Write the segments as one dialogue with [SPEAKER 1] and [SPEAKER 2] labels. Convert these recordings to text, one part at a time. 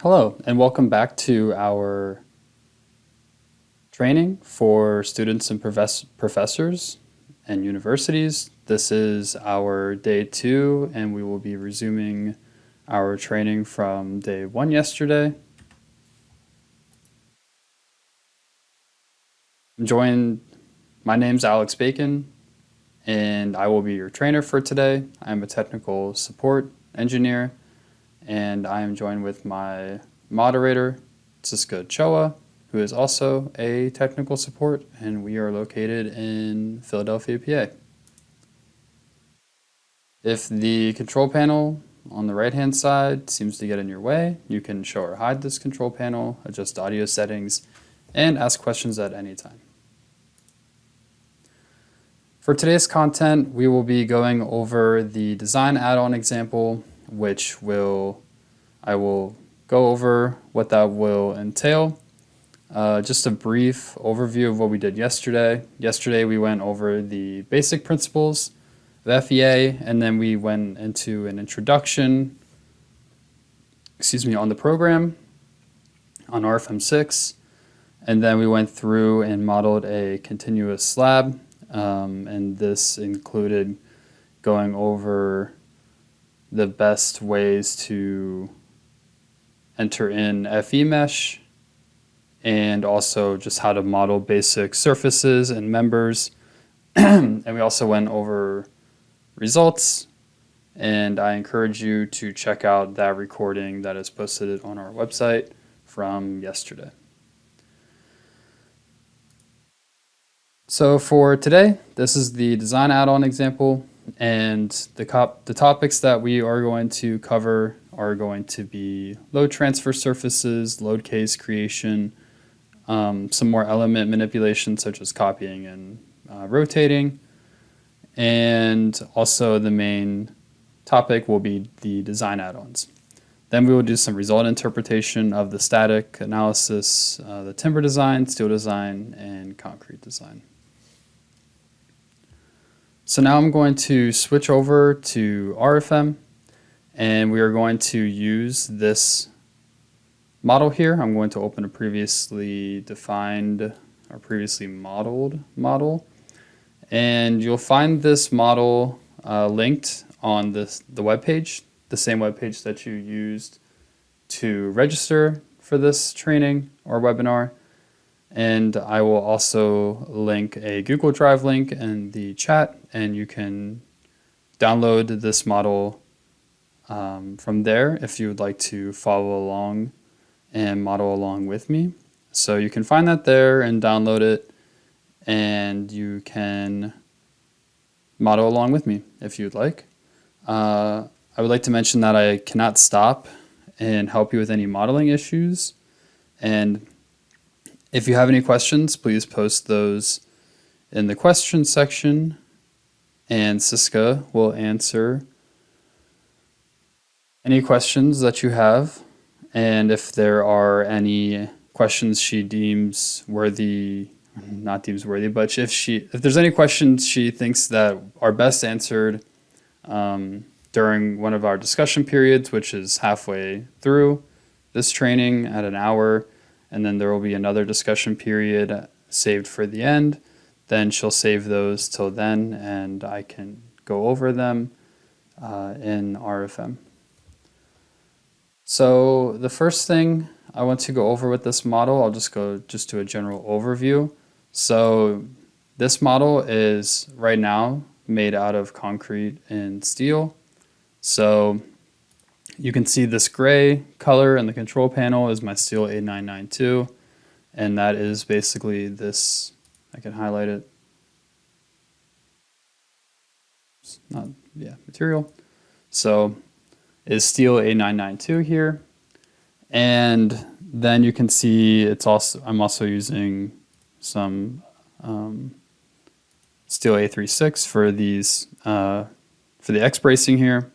[SPEAKER 1] Hello, and welcome back to our training for students and professors and universities. This is our day 2, and we will be resuming our training from day 1 yesterday. My name's Alex Bacon, and I will be your trainer for today. I'm a technical support engineer, and I am joined with my moderator, Siska Choa, who is also a technical support, and we are located in Philadelphia, PA. If the control panel on the right-hand side seems to get in your way, you can show or hide this control panel, adjust audio settings, and ask questions at any time. For today's content, we will be going over the design add-on example, which I will go over what that will entail. Just a brief overview of what we did yesterday. Yesterday we went over the basic principles of FEA, and then we went into an introduction, on the program on RFEM 6, and then we went through and modeled a continuous slab, and this included going over the best ways to enter in FE mesh, and also just how to model basic surfaces and members. And we also went over results, and I encourage you to check out that recording that is posted on our website from yesterday. So for today, this is the design add-on example, and the topics that we are going to cover are going to be load transfer surfaces, load case creation, some more element manipulation such as copying and rotating, and also the main topic will be the design add-ons. Then we will do some result interpretation of the static analysis, the timber design, steel design, and concrete design. So now I'm going to switch over to RFEM, and we are going to use this model here. I'm going to open a previously defined or previously modeled model, and you'll find this model linked on the web page, the same web page that you used to register for this training or webinar. And I will also link a Google Drive link in the chat, and you can download this model from there if you would like to follow along and model along with me. So you can find that there and download it, and you can model along with me if you'd like. I would like to mention that I cannot stop and help you with any modeling issues, and if you have any questions, please post those in the question section, and Siska will answer any questions that you have. And if there are any questions she deems worthy, not deems worthy, but if there's any questions she thinks that are best answered during one of our discussion periods, which is halfway through this training at an hour, and then there will be another discussion period saved for the end, then she'll save those till then, and I can go over them in RFM. So the first thing I want to go over with this model, I'll just go to a general overview. So this model is right now made out of concrete and steel. So you can see this gray color in the control panel is my steel A992, and that is basically this. I can highlight it. Material. So is steel A992 here, and then you can see I'm also using some steel A36 for these for the X bracing here.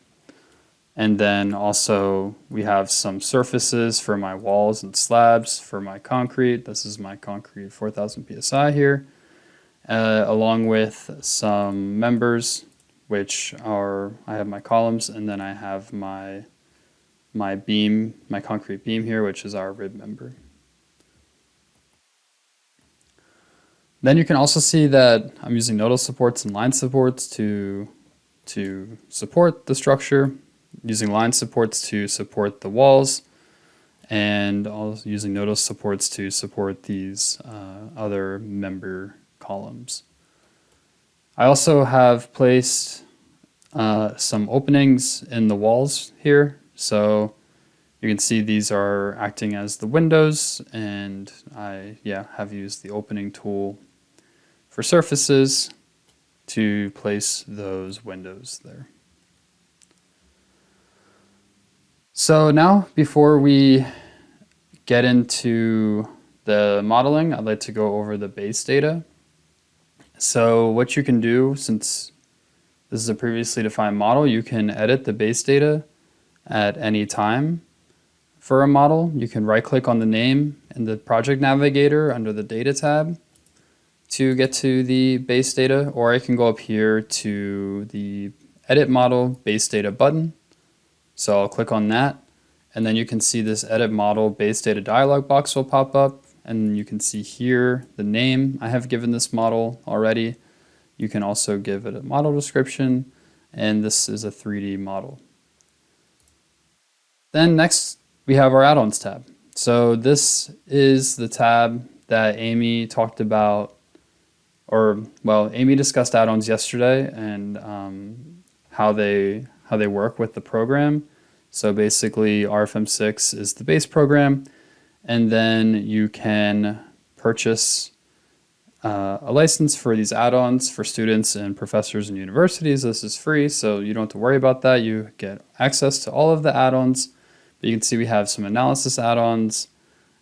[SPEAKER 1] And then also we have some surfaces for my walls and slabs for my concrete. This is my concrete 4000 PSI here, along with some members, which are, I have my columns, and then I have my my beam, my concrete beam here, which is our rib member. Then you can also see that I'm using nodal supports and line supports to support the structure, using line supports to support the walls, and also using nodal supports to support these other member columns. I also have placed some openings in the walls here, so you can see these are acting as the windows, and I have used the opening tool for surfaces to place those windows there. So now, before we get into the modeling, I'd like to go over the base data. So what you can do, since this is a previously defined model, you can edit the base data at any time for a model. You can right-click on the name in the project navigator under the data tab to get to the base data, or I can go up here to the edit model base data button. So I'll click on that, and then you can see this edit model base data dialog box will pop up, and you can see here the name I have given this model already. You can also give it a model description, and this is a 3D model. Then next we have our add-ons tab. So this is the tab that Amy talked about, Amy discussed add-ons yesterday and how they work with the program. So basically RFEM 6 is the base program, and then you can purchase a license for these add-ons for students and professors and universities. This is free, so you don't have to worry about that. You get access to all of the add-ons. But you can see we have some analysis add-ons,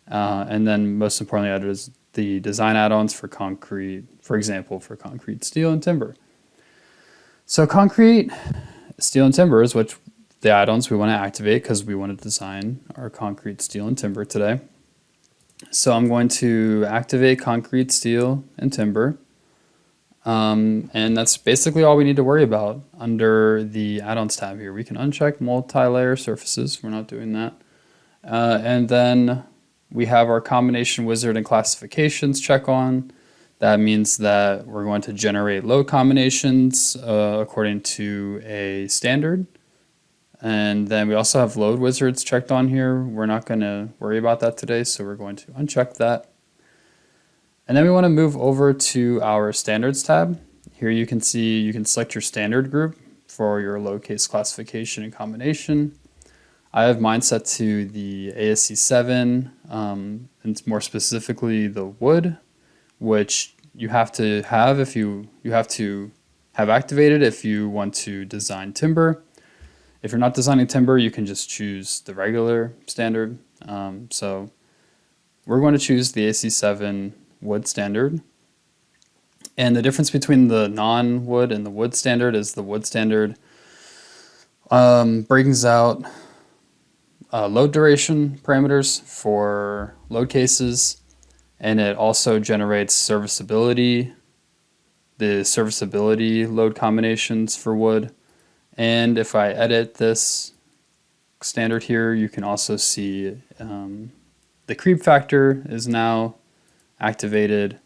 [SPEAKER 1] and then most importantly, there's the design add-ons for concrete, for example, for concrete, steel, and timber. So concrete, steel, and timber is what the add-ons we want to activate because we want to design our concrete, steel, and timber today. So I'm going to activate concrete, steel, and timber. And that's basically all we need to worry about under the add-ons tab here. We can uncheck multi-layer surfaces. We're not doing that. And then we have our combination wizard and classifications check on. That means that we're going to generate load combinations according to a standard. And then we also have load wizards checked on here. We're not going to worry about that today, so we're going to uncheck that. And then we want to move over to our standards tab. Here you can see you can select your standard group for your load case classification and combination. I have mine set to the ASC 7, and more specifically the wood, which you have to have if you have to have activated if you want to design timber. If you're not designing timber, you can just choose the regular standard. So we're going to choose the ASC 7 wood standard. And the difference between the non-wood and the wood standard is the wood standard brings out load duration parameters for load cases, and it also generates serviceability, the serviceability load combinations for wood. And if I edit this standard here, you can also see the creep factor is now activated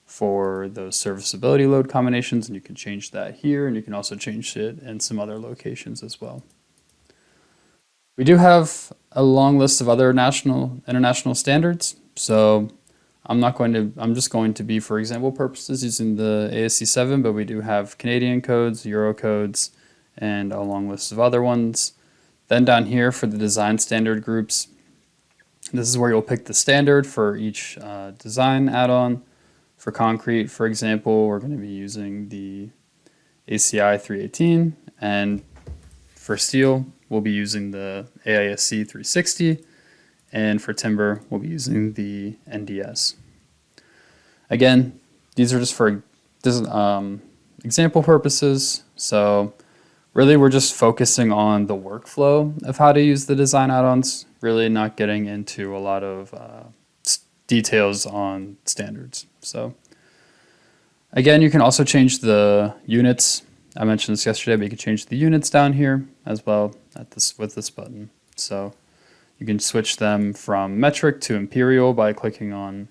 [SPEAKER 1] for those serviceability load combinations, and you can change that here, and you can also change it in some other locations as well. We do have a long list of other national, international standards, so I'm just going to be, for example purposes, using the ASC 7, but we do have Canadian codes, Euro codes, and a long list of other ones. Then down here for the design standard groups, this is where you'll pick the standard for each design add-on. For concrete, for example, we're going to be using the ACI 318, and for steel, we'll be using the AISC 360, and for timber, we'll be using the NDS. Again, these are just for example purposes, so really we're just focusing on the workflow of how to use the design add-ons, really not getting into a lot of details on standards. So again, you can also change the units. I mentioned this yesterday, but you can change the units down here as well with this button. So you can switch them from metric to imperial by clicking on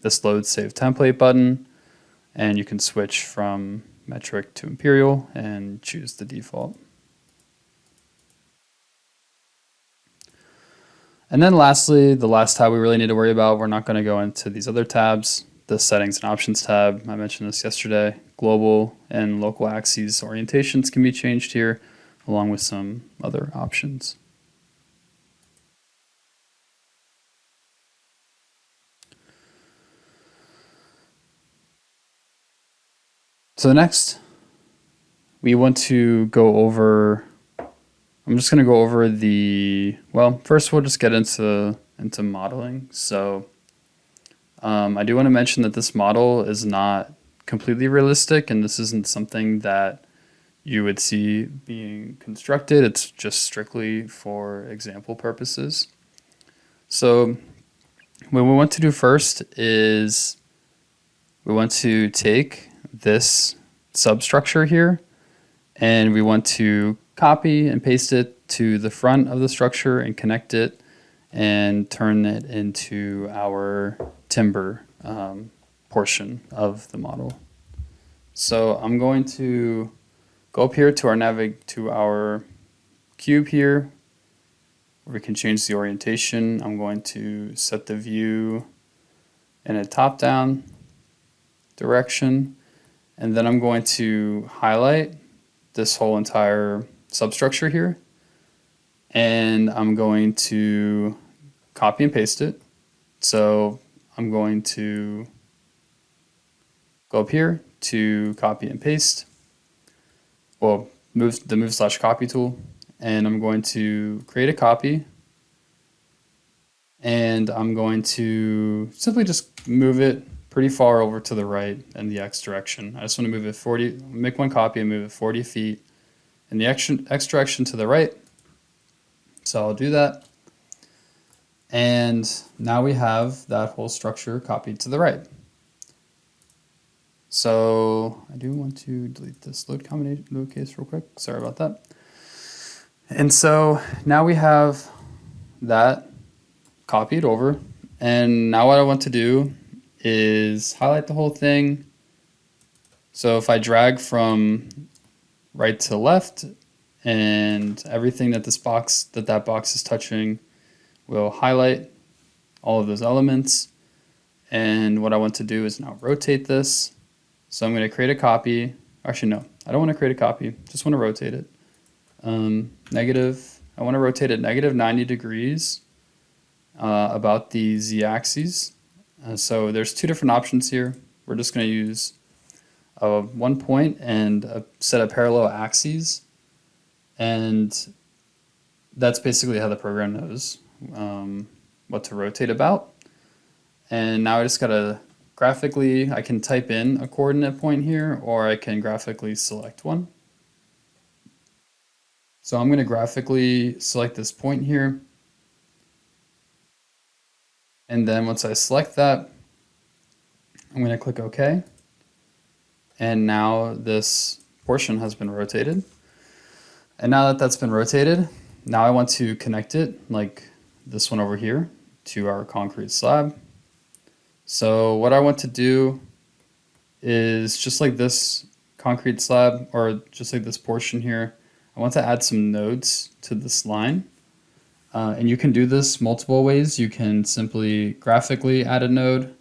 [SPEAKER 1] this load save template button, and you can switch from metric to imperial and choose the default. And then lastly, the last tab we really need to worry about, we're not going to go into these other tabs. The settings and options tab, I mentioned this yesterday. Global and local axes orientations can be changed here, along with some other options. So next, we want to go over, I'm just going to go over first we'll just get into modeling. So I do want to mention that this model is not completely realistic, and this isn't something that you would see being constructed. It's just strictly for example purposes. So what we want to do first is we want to take this substructure here, and we want to copy and paste it to the front of the structure and connect it and turn it into our timber portion of the model. So I'm going to go up here to our cube here, where we can change the orientation. I'm going to set the view in a top-down direction, and then I'm going to highlight this whole entire substructure here, and I'm going to copy and paste it. So I'm going to go up here to copy and paste, well, move/copy tool, and I'm going to create a copy, and I'm going to simply just move it pretty far over to the right in the X direction. I just want to move it make one copy and move it 40 feet in the X direction to the right. So I'll do that. And now we have that whole structure copied to the right. So I do want to delete this load case real quick. Sorry about that. And so now we have that copied over. And now what I want to do is highlight the whole thing. So if I drag from right to left, and everything that that box is touching will highlight all of those elements. And what I want to do is now rotate this. So I'm going to create a copy. Actually, no, I don't want to create a copy. Just want to rotate it. I want to rotate it negative 90 degrees about the z-axis. So there's two different options here. We're just going to use 1 point and a set of parallel axes. And that's basically how the program knows what to rotate about. And now I just gotta I can type in a coordinate point here, or I can graphically select one. So I'm gonna graphically select this point here. And then once I select that, I'm gonna click OK. And now this portion has been rotated. And now that that's been rotated, now I want to connect it, like this one over here, to our concrete slab. So what I want to do is, just like this concrete slab, or just like this portion here, I want to add some nodes to this line. And you can do this multiple ways. You can simply graphically add a node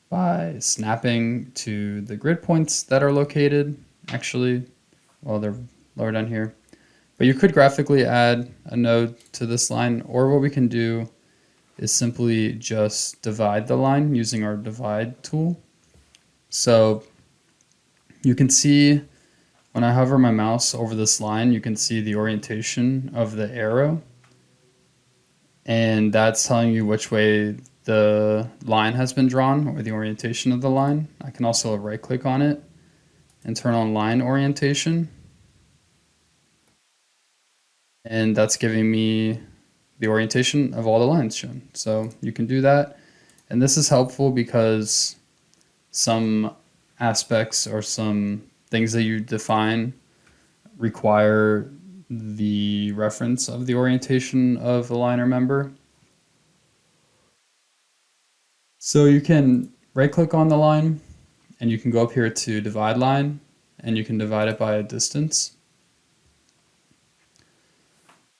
[SPEAKER 1] by snapping to the grid points that are located, actually, well, they're lower down here. But you could graphically add a node to this line, or what we can do is simply just divide the line using our divide tool. So you can see when I hover my mouse over this line, you can see the orientation of the arrow. And that's telling you which way the line has been drawn, or the orientation of the line. I can also right click on it and turn on line orientation. And that's giving me the orientation of all the lines shown. So you can do that. And this is helpful because some aspects or some things that you define require the reference of the orientation of a line or member. So you can right click on the line and you can go up here to divide line and you can divide it by a distance.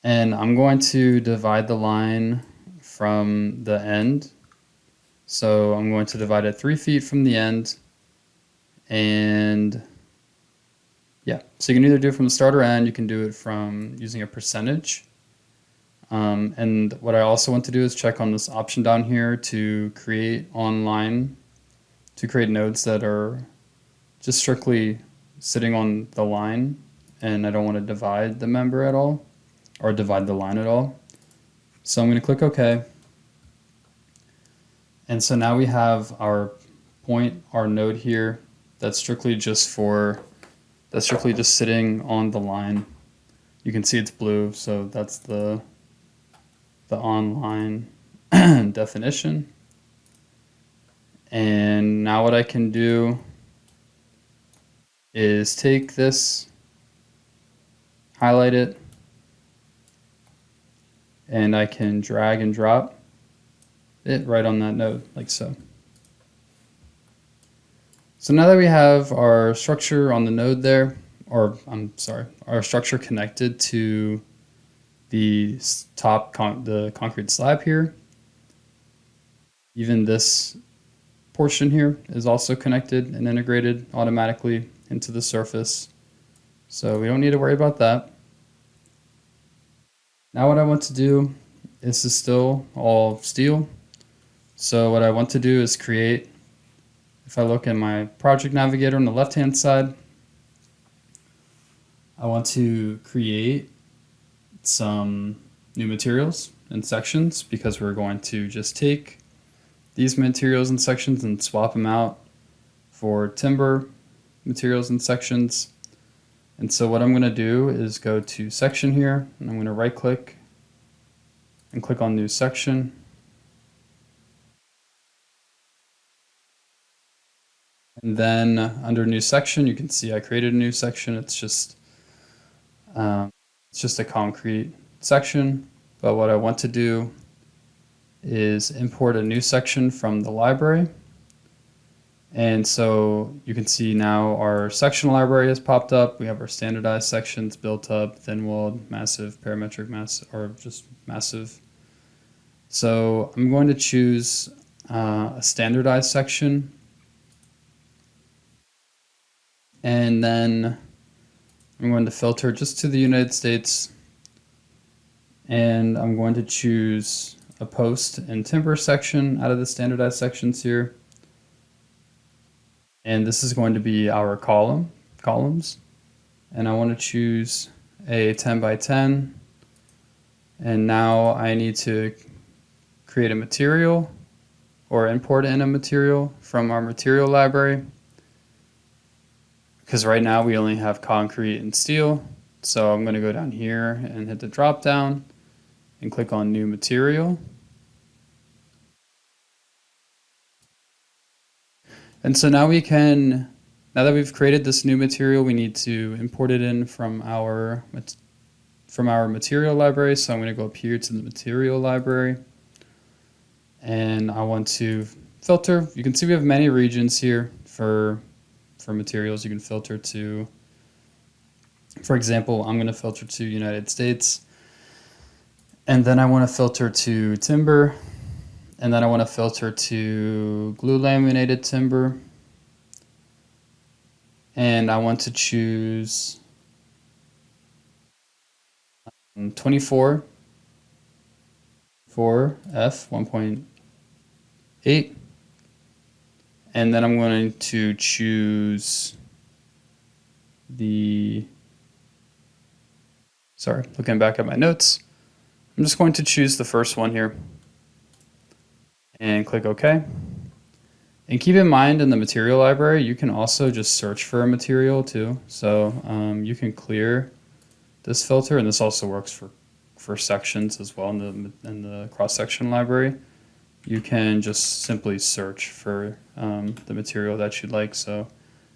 [SPEAKER 1] And I'm going to divide the line from the end. So I'm going to divide it 3 feet from the end. And yeah, so you can either do it from the start or end. You can do it from using a percentage. And what I also want to do is check on this option down here to create online, to create nodes that are just strictly sitting on the line, and I don't want to divide the member at all, or divide the line at all. So I'm going to click OK. And so now we have our point, our node here, that's strictly just sitting on the line. You can see it's blue, so that's the online definition. And now what I can do is take this, highlight it, and I can drag and drop it right on that node, like so. So now that we have our structure on the node there, or I'm sorry, our structure connected to the the concrete slab here, even this portion here is also connected and integrated automatically into the surface. So we don't need to worry about that. Now what I want to do, this is still all steel. So what I want to do is create, if I look in my project navigator on the left-hand side, I want to create some new materials and sections because we're going to just take these materials and sections and swap them out for timber materials and sections. And so what I'm going to do is go to section here, and I'm going to right click and click on new section. And then under new section, you can see I created a new section. It's just a concrete section. But what I want to do is import a new section from the library. And so you can see now our section library has popped up. We have our standardized sections built up, thin walled, massive, parametric, or just massive. So I'm going to choose a standardized section. And then I'm going to filter just to the United States. And I'm going to choose a post and timber section out of the standardized sections here. And this is going to be our columns. And I want to choose a 10 by 10. And now I need to create a material or import in a material from our material library. Because right now we only have concrete and steel. So I'm going to go down here and hit the drop down and click on new material. And so now we can, now that we've created this new material, we need to import it in from our material library. So I'm going to go up here to the material library. And I want to filter. You can see we have many regions here for materials. You can filter to, for example, I'm going to filter to United States. And then I want to filter to timber. And then I want to filter to glue laminated timber. And I want to choose 24 for F 1.8. And then I'm going to choose looking back at my notes, I'm just going to choose the first one here and click OK. And keep in mind in the material library, you can also just search for a material too. So you can clear this filter, and this also works for sections as well in the cross-section library. You can just simply search for the material that you'd like. So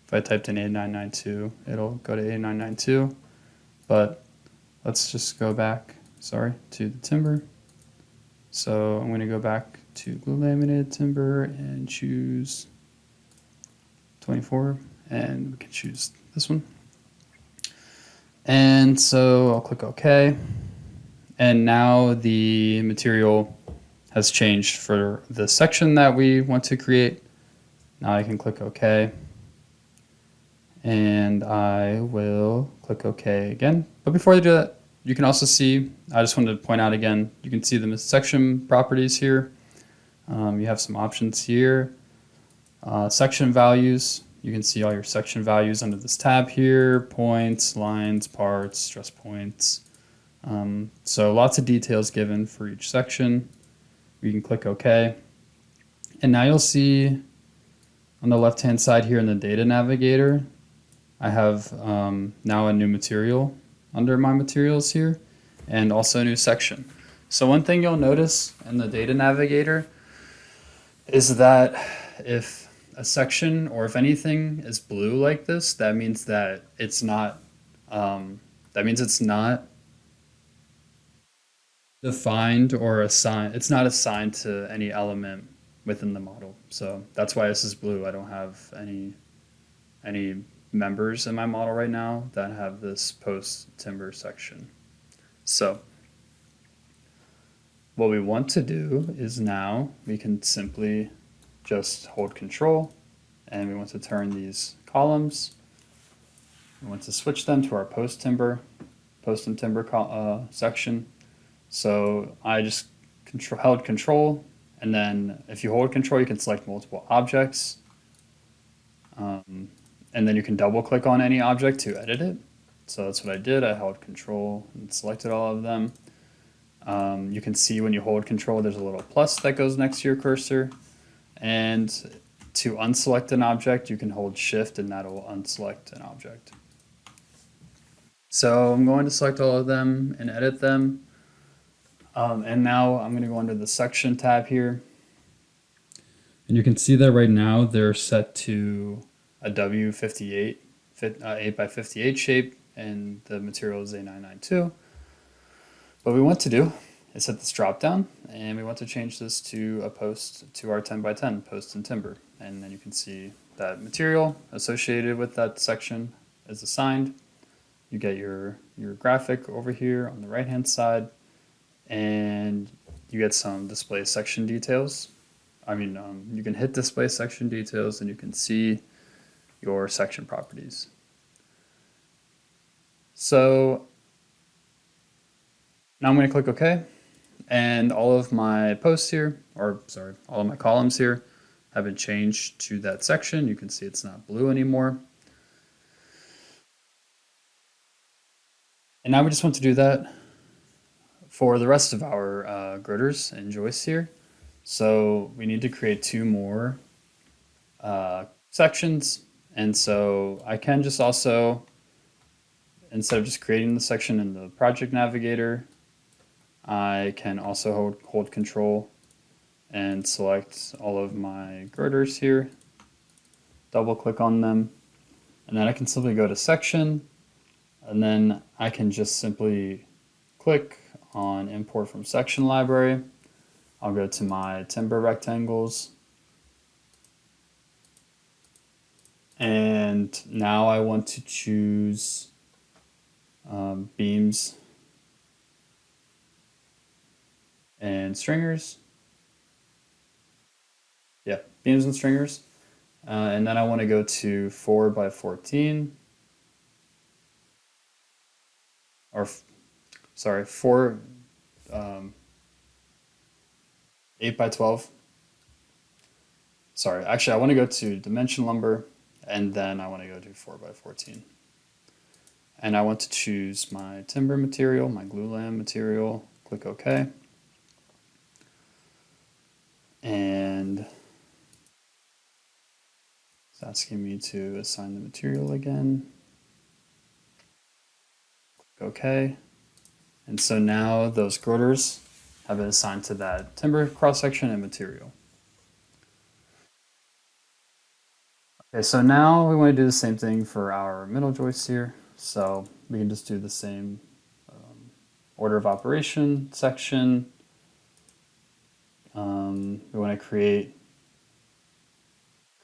[SPEAKER 1] if I typed in A992, it'll go to A992. But let's just go back, sorry, to the timber. So I'm going to go back to glue laminated timber and choose 24, and we can choose this one. And so I'll click OK. And now the material has changed for the section that we want to create. Now I can click OK. And I will click OK again. But before I do that, you can also see, I just wanted to point out again, you can see the section properties here. You have some options here. Section values, you can see all your section values under this tab here, points, lines, parts, stress points. So lots of details given for each section. You can click OK. And now you'll see on the left-hand side here in the data navigator, I have now a new material under my materials here, and also a new section. So one thing you'll notice in the data navigator is that if a section or if anything is blue like this, that means that it's not defined or assigned. It's not assigned to any element within the model. So that's why this is blue. I don't have any members in my model right now that have this post timber section. So what we want to do is now we can simply just hold control, and we want to turn these columns. We want to switch them to our post and timber section. So I just held control, and then if you hold control, you can select multiple objects. And then you can double click on any object to edit it. So that's what I did. I held control and selected all of them. You can see when you hold control, there's a little plus that goes next to your cursor. And to unselect an object, you can hold shift and that'll unselect an object. So I'm going to select all of them and edit them. And now I'm going to go under the section tab here. And you can see that right now they're set to a W58, 8x58 shape, and the material is A992. What we want to do is set this drop down, and we want to change this to a post to our 10x10 post and timber. And then you can see that material associated with that section is assigned. You get your graphic over here on the right hand side, and you get some display section details. You can hit display section details and you can see your section properties. So now I'm going to click OK, and all of my posts here, all of my columns here have been changed to that section. You can see it's not blue anymore. And now we just want to do that for the rest of our girders and joists here. So we need to create 2 more sections. And so I can just also, instead of just creating the section in the project navigator, I can also hold control and select all of my girders here, double click on them, and then I can simply go to section, and then I can just simply click on import from section library. I'll go to my timber rectangles, and now I want to choose beams and stringers. Yeah, beams and stringers. And then I want to go to 4x14, or sorry, 8x12. Sorry, actually I want to go to dimension lumber, and then I want to go to 4x14. And I want to choose my timber material, my glulam material, click OK. And it's asking me to assign the material again. Click OK. And so now those girders have been assigned to that timber cross-section and material. Okay, so now we want to do the same thing for our middle joists here. So we can just do the same order of operation section. We want to create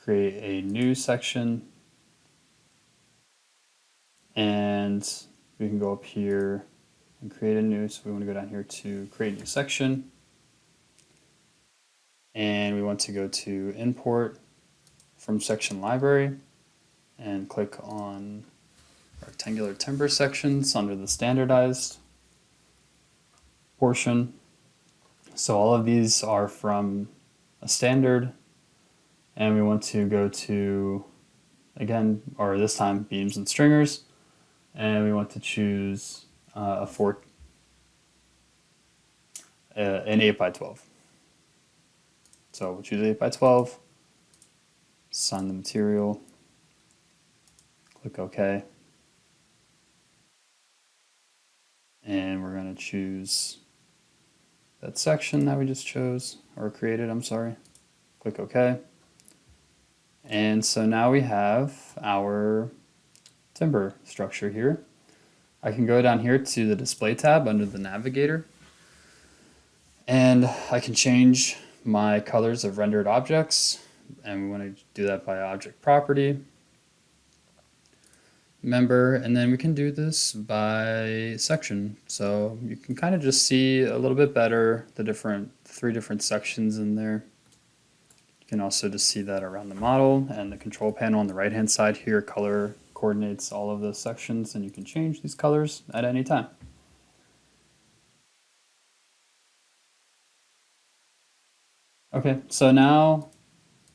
[SPEAKER 1] a new section, and we can go up here and create a new. So we want to go down here to create a new section, and we want to go to import from section library and click on rectangular timber sections under the standardized portion. So all of these are from a standard, and we want to go to, again, or this time, beams and stringers, and we want to choose an 8 by 12. So we'll choose 8 by 12, assign the material, click OK, and we're going to choose that section that we just chose, or created, I'm sorry. Click OK. And so now we have our timber structure here. I can go down here to the display tab under the navigator, and I can change my colors of rendered objects, and we want to do that by object property member, and then we can do this by section. So you can kind of just see a little bit better the three different sections in there. You can also just see that around the model, and the control panel on the right hand side here color coordinates all of those sections, and you can change these colors at any time. Okay, so now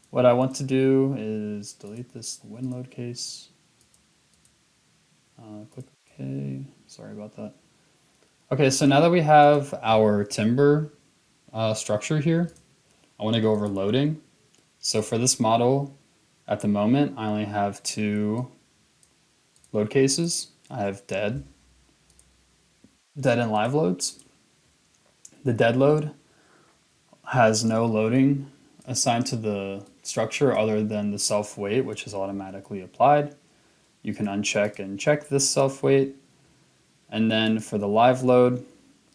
[SPEAKER 1] what I want to do is delete this win load case. Click OK. Sorry about that. Okay, so now that we have our timber structure here, I want to go over loading. So for this model, at the moment, I only have 2 load cases. I have dead and live loads. The dead load has no loading assigned to the structure other than the self weight, which is automatically applied. You can uncheck and check this self weight. And then for the live load,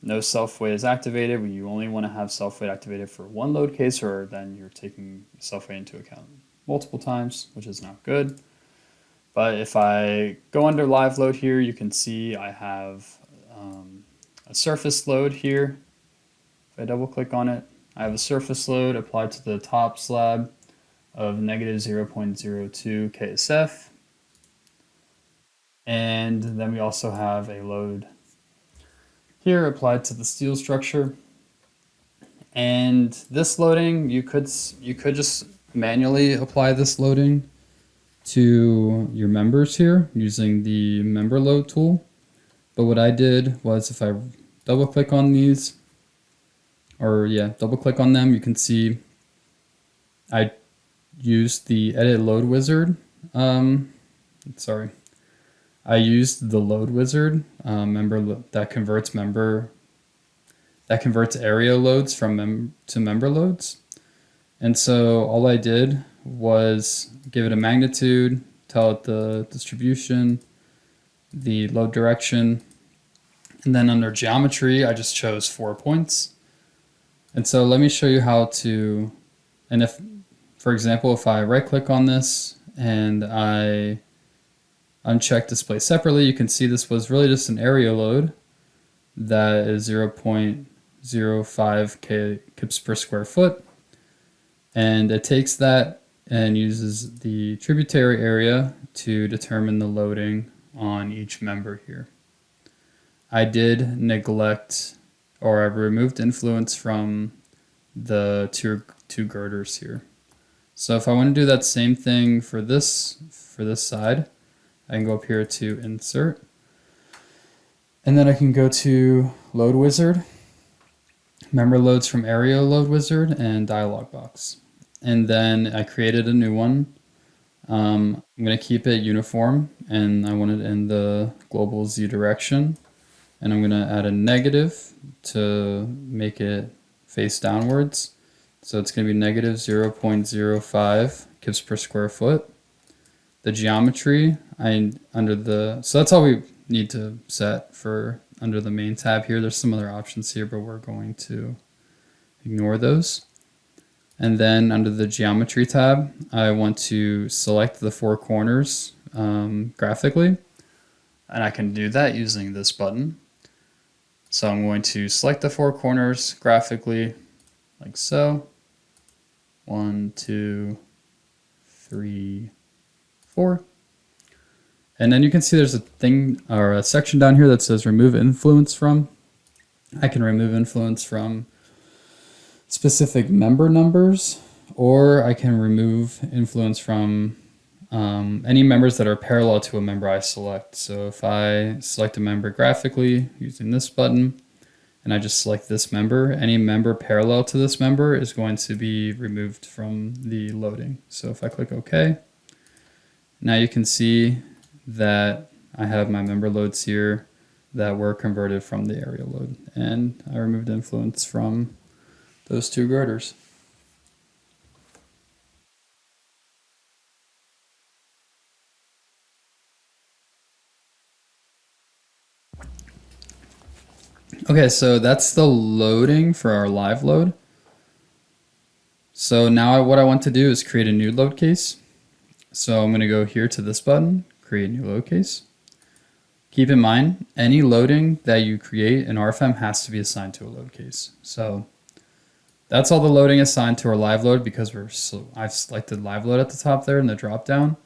[SPEAKER 1] no self weight is activated. You only want to have self weight activated for 1 load case, or then you're taking self weight into account multiple times, which is not good. But if I go under live load here, you can see I have a surface load here. If I double click on it, I have a surface load applied to the top slab of negative 0.02 KSF. And then we also have a load here applied to the steel structure. And this loading, you could just manually apply this loading to your members here using the member load tool. But what I did was, if I double click on these, double click on them, you can see I used the edit load wizard. I used the load wizard that converts area loads to member loads. And so all I did was give it a magnitude, tell it the distribution, the load direction, and then under geometry, I just chose 4 points. And so let me show you how to, and if, for example, if I right click on this and I uncheck display separately, you can see this was really just an area load that is 0.05 kips per square foot. And it takes that and uses the tributary area to determine the loading on each member here. I did neglect, or I removed influence from the two girders here. So if I want to do that same thing for this side, I can go up here to insert, and then I can go to load wizard, member loads from area load wizard, and dialog box. And then I created a new one. I'm going to keep it uniform, and I want it in the global Z direction. And I'm going to add a negative to make it face downwards. So it's going to be negative 0.05 kips per square foot. The geometry, so that's all we need to set for under the main tab here. There's some other options here, but we're going to ignore those. And then under the geometry tab, I want to select the four corners graphically, and I can do that using this button. So I'm going to select the four corners graphically like so. 1, 2, 3, 4. And then you can see there's a thing or a section down here that says remove influence from. I can remove influence from specific member numbers, or I can remove influence from any members that are parallel to a member I select. So if I select a member graphically using this button, and I just select this member, any member parallel to this member is going to be removed from the loading. So if I click OK, now you can see that I have my member loads here that were converted from the area load, and I removed influence from those two girders. Okay, so that's the loading for our live load. So now what I want to do is create a new load case. So I'm going to go here to this button, create new load case. Keep in mind, any loading that you create in RFEM has to be assigned to a load case. So that's all the loading assigned to our live load because I've selected live load at the top there in the drop down.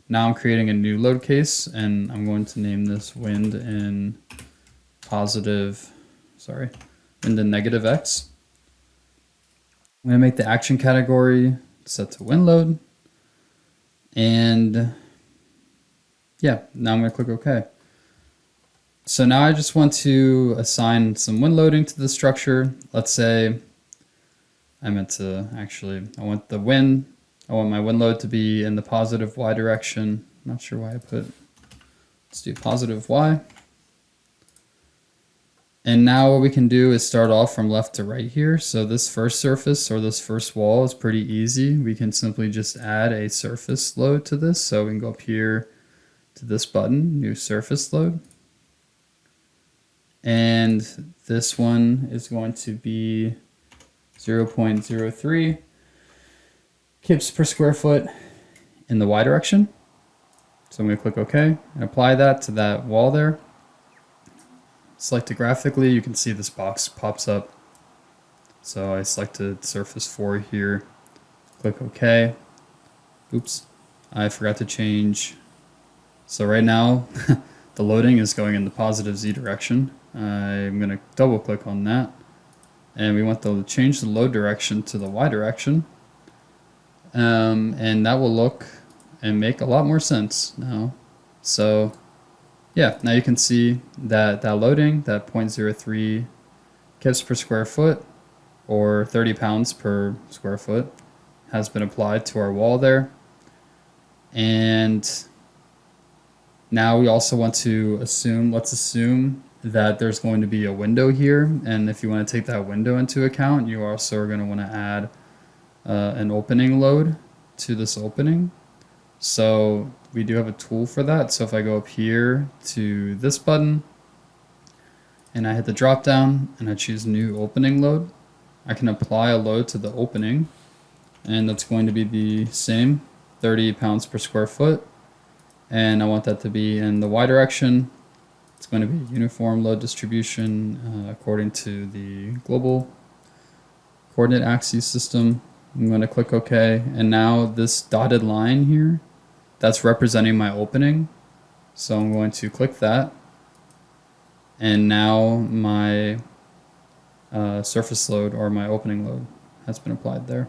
[SPEAKER 1] Now I'm creating a new load case, and I'm going to name this wind in negative X. I'm going to make the action category set to wind load. And yeah, now I'm going to click OK. So now I just want to assign some wind loading to the structure. Let's say I want my wind load to be in the positive Y direction. I'm not sure why let's do positive Y. And now what we can do is start off from left to right here. So this first surface or this first wall is pretty easy. We can simply just add a surface load to this. So we can go up here to this button, new surface load. And this one is going to be 0.03 kips per square foot in the Y direction. So I'm going to click OK and apply that to that wall there. Select it graphically, you can see this box pops up. So I selected surface 4 here, click OK. Oops, I forgot to change. So right now, the loading is going in the positive Z direction. I'm going to double click on that. And we want to change the load direction to the Y direction. And that will look and make a lot more sense now. So yeah, now you can see that loading, that 0.03 kips per square foot or 30 pounds per square foot has been applied to our wall there. And now we also want to let's assume that there's going to be a window here. And if you want to take that window into account, you also are going to want to add an opening load to this opening. So we do have a tool for that. So if I go up here to this button and I hit the drop down and I choose new opening load, I can apply a load to the opening, and that's going to be the same 30 pounds per square foot. And I want that to be in the Y direction. It's going to be a uniform load distribution according to the global coordinate axis system. I'm going to click OK, and now this dotted line here, that's representing my opening. So I'm going to click that, and now my surface load or my opening load has been applied there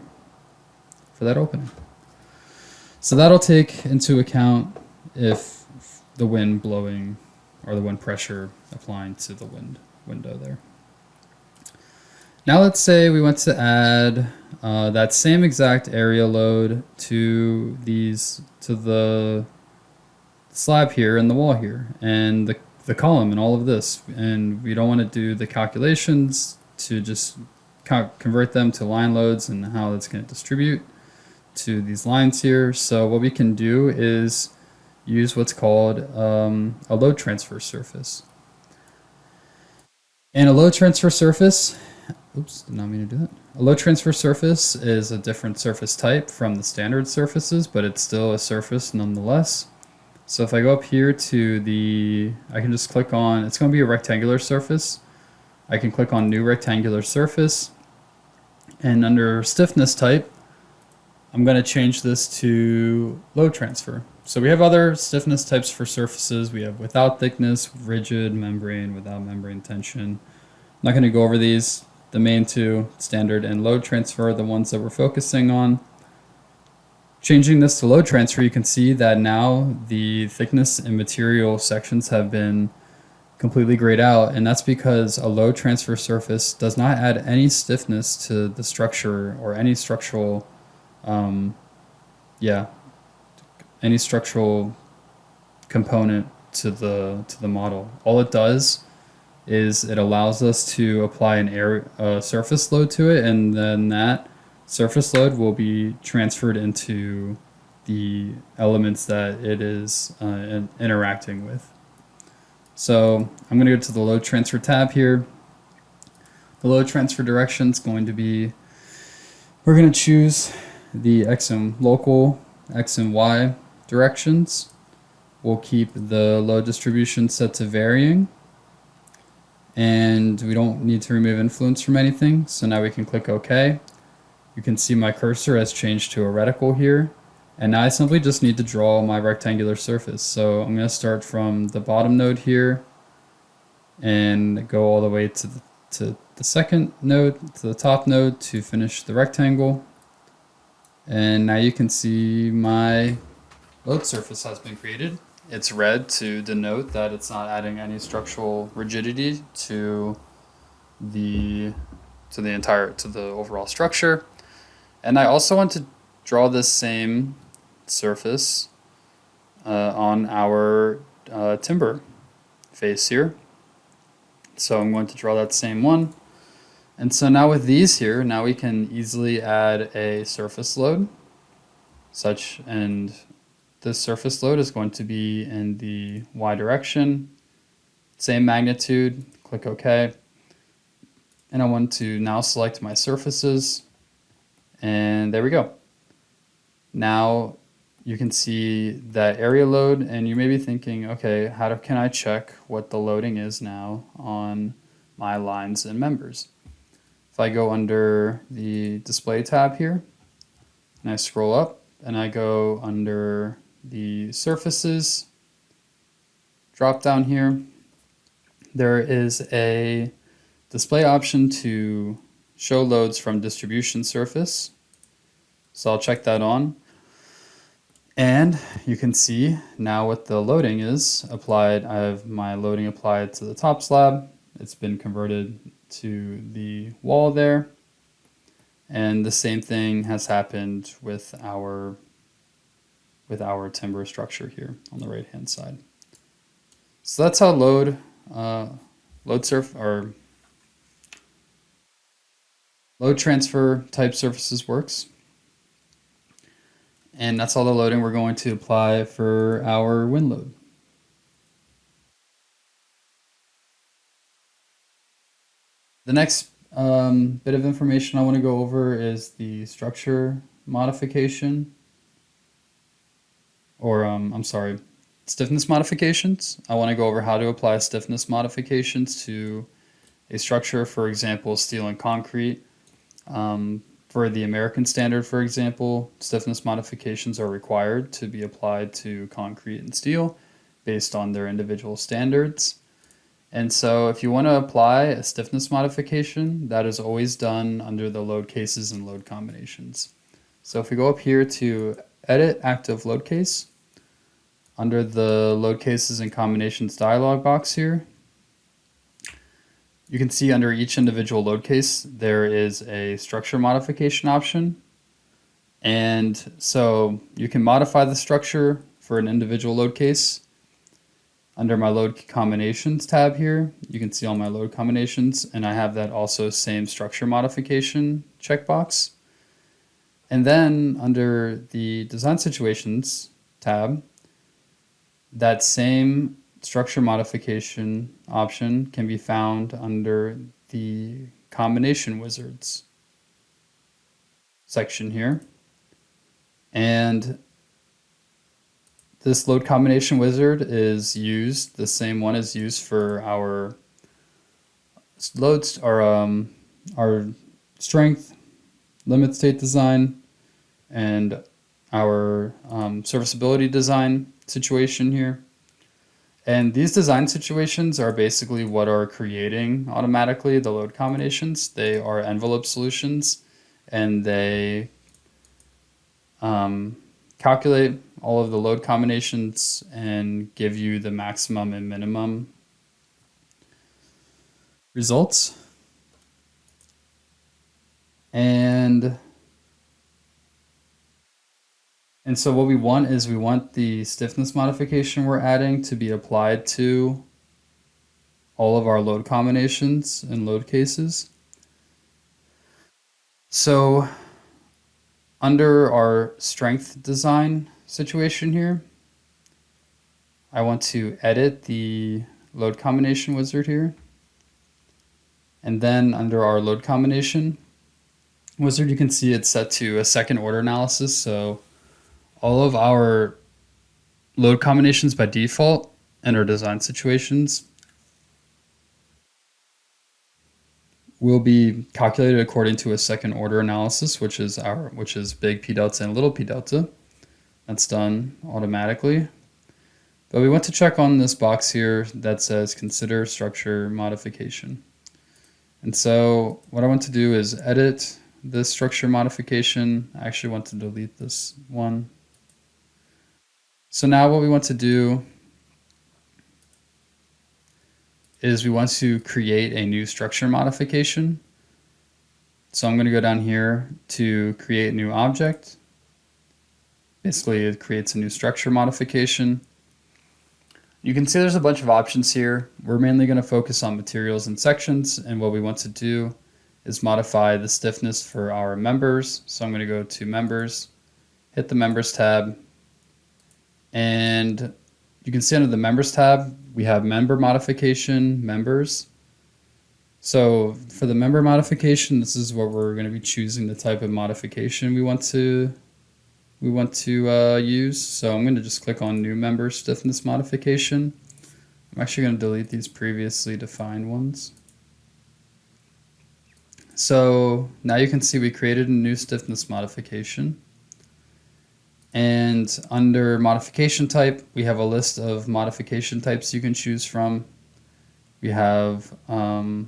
[SPEAKER 1] for that opening. So that'll take into account if the wind blowing or the wind pressure applying to the window there. Now let's say we want to add that same exact area load to the slab here and the wall here and the column and all of this, and we don't want to do the calculations to just convert them to line loads and how that's going to distribute to these lines here. So what we can do is use what's called a load transfer surface. And a load transfer surface, oops, did not mean to do that. A load transfer surface is a different surface type from the standard surfaces, but it's still a surface nonetheless. So if I go up here to I can just click on, it's going to be a rectangular surface. I can click on new rectangular surface, and under stiffness type, I'm going to change this to load transfer. So we have other stiffness types for surfaces. We have without thickness, rigid, membrane, without membrane tension. I'm not going to go over these. The main two, standard and load transfer, are the ones that we're focusing on. Changing this to load transfer, you can see that now the thickness and material sections have been completely grayed out, and that's because a load transfer surface does not add any stiffness to the structure or any structural any structural component to the model. All it does is it allows us to apply a surface load to it, and then that surface load will be transferred into the elements that it is interacting with. So I'm going to go to the load transfer tab here. The load transfer direction is going to be, we're going to choose the local X and Y directions. We'll keep the load distribution set to varying, and we don't need to remove influence from anything. So now we can click OK. You can see my cursor has changed to a reticle here, and now I simply just need to draw my rectangular surface. So I'm going to start from the bottom node here and go all the way to the second node, to the top node, to finish the rectangle. And now you can see my load surface has been created. It's red to denote that it's not adding any structural rigidity to the overall structure. And I also want to draw this same surface on our timber face here. So I'm going to draw that same one. And so now with these here, now we can easily add a surface load and this surface load is going to be in the Y direction, same magnitude, click OK. And I want to now select my surfaces, and there we go. Now you can see that area load, and you may be thinking, okay, can I check what the loading is now on my lines and members? If I go under the display tab here, and I scroll up, and I go under the surfaces drop down here, there is a display option to show loads from distribution surface. So I'll check that on. And you can see now what the loading is applied. I have my loading applied to the top slab. It's been converted to the wall there. And the same thing has happened with our timber structure here on the right hand side. So that's how load transfer type surfaces works. And that's all the loading we're going to apply for our wind load. The next bit of information I want to go over is the structure modification, or stiffness modifications. I want to go over how to apply stiffness modifications to a structure, for example, steel and concrete. For the American standard, for example, stiffness modifications are required to be applied to concrete and steel based on their individual standards. And so if you want to apply a stiffness modification, that is always done under the load cases and load combinations. So if we go up here to Edit Active Load Case, under the Load Cases and Combinations dialog box here, you can see under each individual load case, there is a structure modification option. And so you can modify the structure for an individual load case. Under my load combinations tab here, you can see all my load combinations, and I have that also same structure modification checkbox. And then under the design situations tab, that same structure modification option can be found under the combination wizards section here. And this load combination wizard is used, the same one is used for our loads, our strength, limit state design, and our serviceability design situation here. And these design situations are basically what are creating automatically the load combinations. They are envelope solutions, and they calculate all of the load combinations and give you the maximum and minimum results. And so what we want is we want the stiffness modification we're adding to be applied to all of our load combinations and load cases. So under our strength design situation here, I want to edit the load combination wizard here. And then under our load combination wizard, you can see it's set to a second order analysis. So all of our load combinations by default in our design situations will be calculated according to a second order analysis, which is big P delta and little p delta. That's done automatically. But we want to check on this box here that says consider structure modification. And so what I want to do is edit this structure modification. I actually want to delete this one. So now what we want to do is we want to create a new structure modification. So I'm going to go down here to create new object. Basically, it creates a new structure modification. You can see there's a bunch of options here. We're mainly going to focus on materials and sections, and what we want to do is modify the stiffness for our members. So I'm going to go to members, hit the members tab, and you can see under the members tab, we have member modification, members. So for the member modification, this is where we're going to be choosing the type of modification we want to use. So I'm going to just click on new member stiffness modification. I'm actually going to delete these previously defined ones. So now you can see we created a new stiffness modification. And under modification type, we have a list of modification types you can choose from. We have one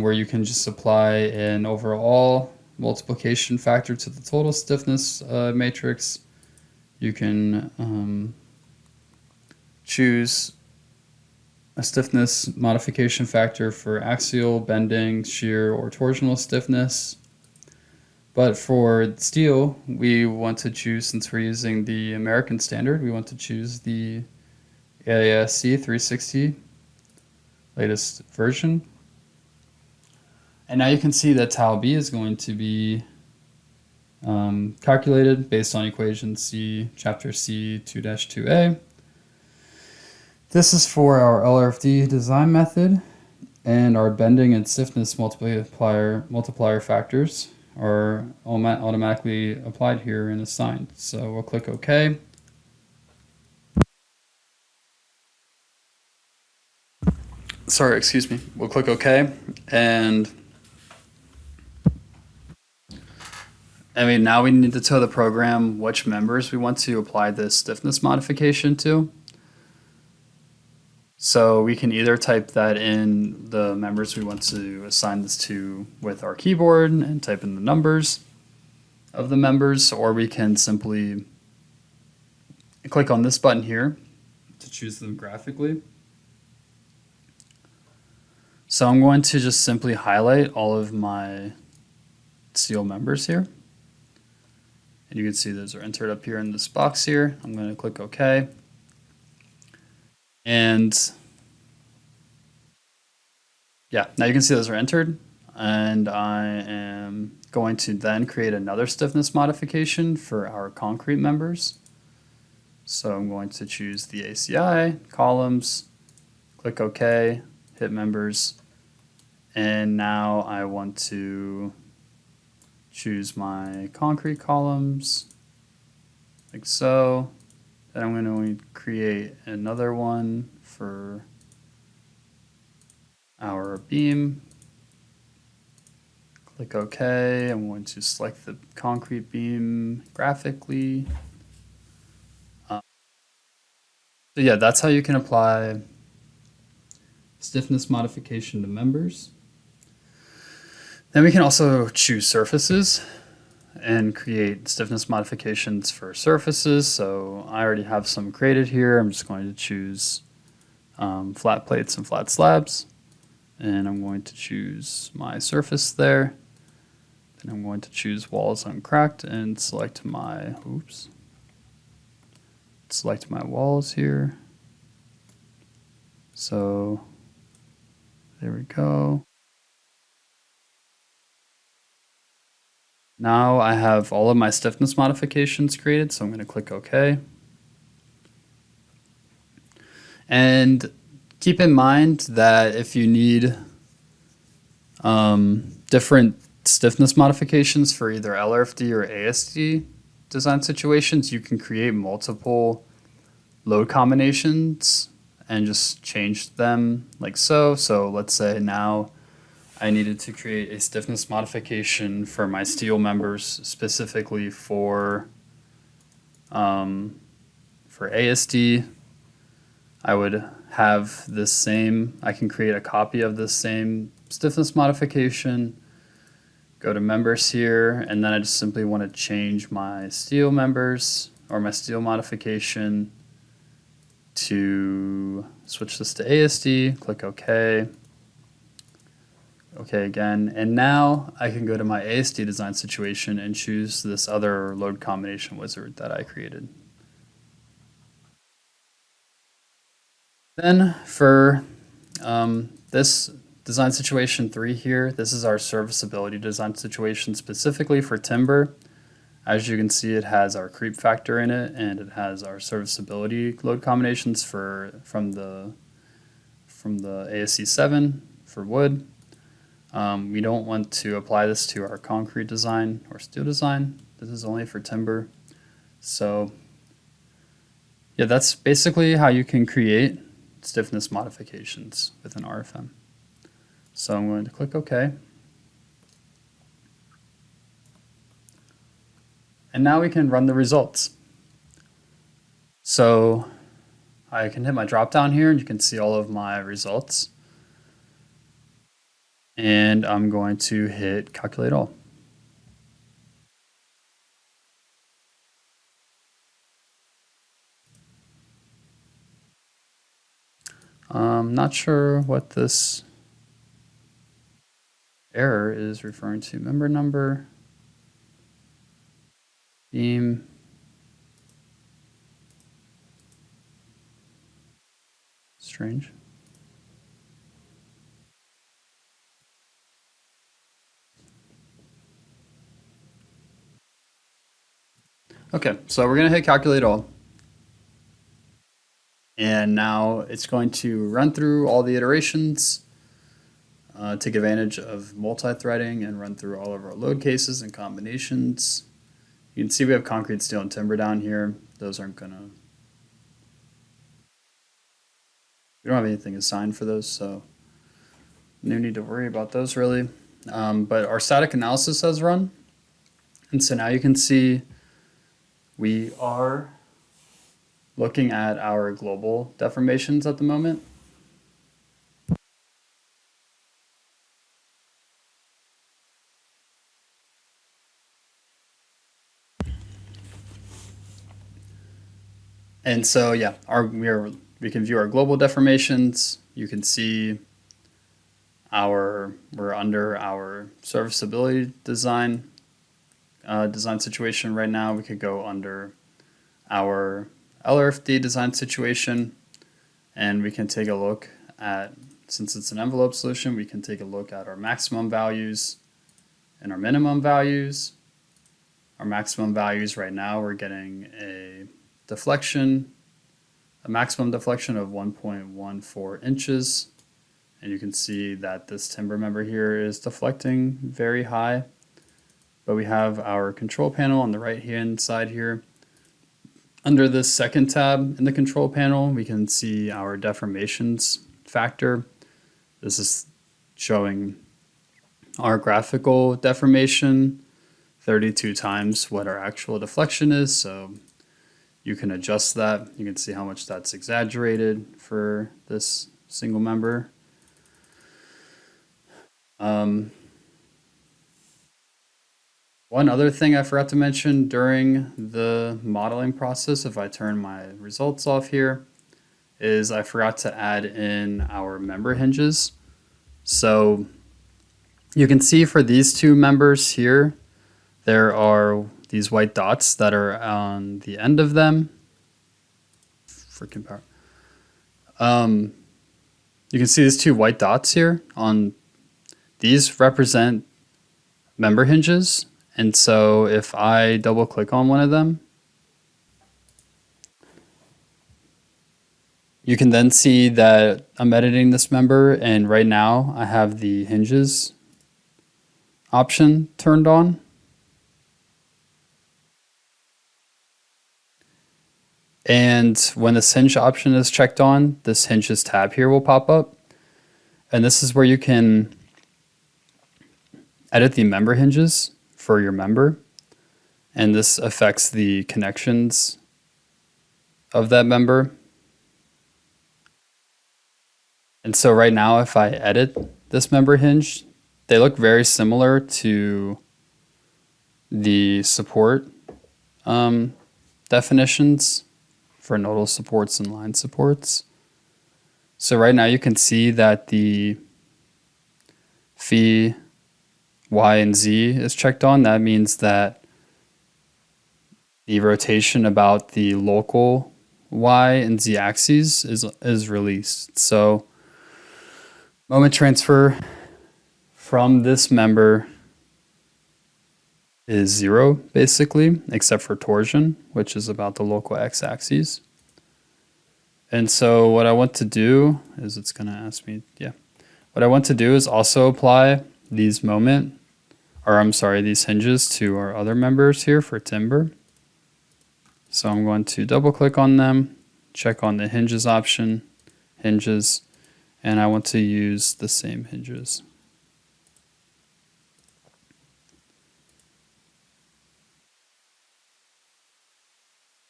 [SPEAKER 1] where you can just apply an overall multiplication factor to the total stiffness matrix. You can choose a stiffness modification factor for axial, bending, shear, or torsional stiffness. But for steel, we want to choose, since we're using the American standard, we want to choose the AISC 360 latest version. And now you can see that tau B is going to be calculated based on equation C, chapter C 2-2A. This is for our LRFD design method, and our bending and stiffness multiplier factors are automatically applied here and assigned. So we'll click OK. Sorry, excuse me. We'll click OK, and now we need to tell the program which members we want to apply this stiffness modification to. So we can either type that in the members we want to assign this to with our keyboard and type in the numbers of the members, or we can simply click on this button here to choose them graphically. So I'm going to just simply highlight all of my steel members here. And you can see those are entered up here in this box here. I'm going to click OK. And yeah, now you can see those are entered. And I am going to then create another stiffness modification for our concrete members. So I'm going to choose the ACI, columns, click OK, hit members, and now I want to choose my concrete columns, like so. Then I'm going to create another one for our beam. Click OK. I'm going to select the concrete beam graphically. So yeah, that's how you can apply stiffness modification to members. Then we can also choose surfaces and create stiffness modifications for surfaces. So I already have some created here. I'm just going to choose flat plates and flat slabs. And I'm going to choose my surface there. Then I'm going to choose walls uncracked and select my, select my walls here. So there we go. Now I have all of my stiffness modifications created, so I'm going to click OK. And keep in mind that if you need different stiffness modifications for either LRFD or ASD design situations, you can create multiple load combinations and just change them like so. So let's say now I needed to create a stiffness modification for my steel members specifically for ASD. I would have this same, I can create a copy of this same stiffness modification, go to members here, and then I just simply want to change my steel members or my steel modification to switch this to ASD, click OK. OK again, and now I can go to my ASD design situation and choose this other load combination wizard that I created. Then for this design situation 3 here, this is our serviceability design situation specifically for timber. As you can see, it has our creep factor in it, and it has our serviceability load combinations from the ASC 7 for wood. We don't want to apply this to our concrete design or steel design. This is only for timber. So yeah, that's basically how you can create stiffness modifications within RFM. So I'm going to click OK. And now we can run the results. So I can hit my drop down here and you can see all of my results. And I'm going to hit calculate all. I'm not sure what this error is referring to. Member number, beam, strange. Okay, so we're going to hit calculate all. And now it's going to run through all the iterations, take advantage of multi-threading, and run through all of our load cases and combinations. You can see we have concrete, steel, and timber down here. Those aren't going to... We don't have anything assigned for those, so no need to worry about those really. But our static analysis has run. And so now you can see we are looking at our global deformations at the moment. And so yeah, we can view our global deformations. You can see we're under our serviceability design situation right now. We could go under our LRFD design situation, and we can take a look at, since it's an envelope solution, we can take a look at our maximum values and our minimum values. Our maximum values right now, we're getting a deflection, a maximum deflection of 1.14 inches. And you can see that this timber member here is deflecting very high. But we have our control panel on the right hand side here. Under this second tab in the control panel, we can see our deformations factor. This is showing our graphical deformation 32 times what our actual deflection is. So you can adjust that. You can see how much that's exaggerated for this single member. One other thing I forgot to mention during the modeling process, if I turn my results off here, is I forgot to add in our member hinges. So you can see for these two members here, there are these white dots that are on the end of them. Freaking power. You can see these two white dots here on these represent member hinges. And so if I double click on one of them, you can then see that I'm editing this member, and right now I have the hinges option turned on. And when this hinge option is checked on, this hinges tab here will pop up. And this is where you can edit the member hinges for your member. And this affects the connections of that member. And so right now, if I edit this member hinge, they look very similar to the support definitions for nodal supports and line supports. So right now you can see that the phi, y, and z is checked on. That means that the rotation about the local y and z axes is released. So moment transfer from this member is 0, basically, except for torsion, which is about the local x-axis. And so what I want to do is it's going to ask me, What I want to do is also apply these these hinges to our other members here for timber. So I'm going to double click on them, check on the hinges option, hinges, and I want to use the same hinges.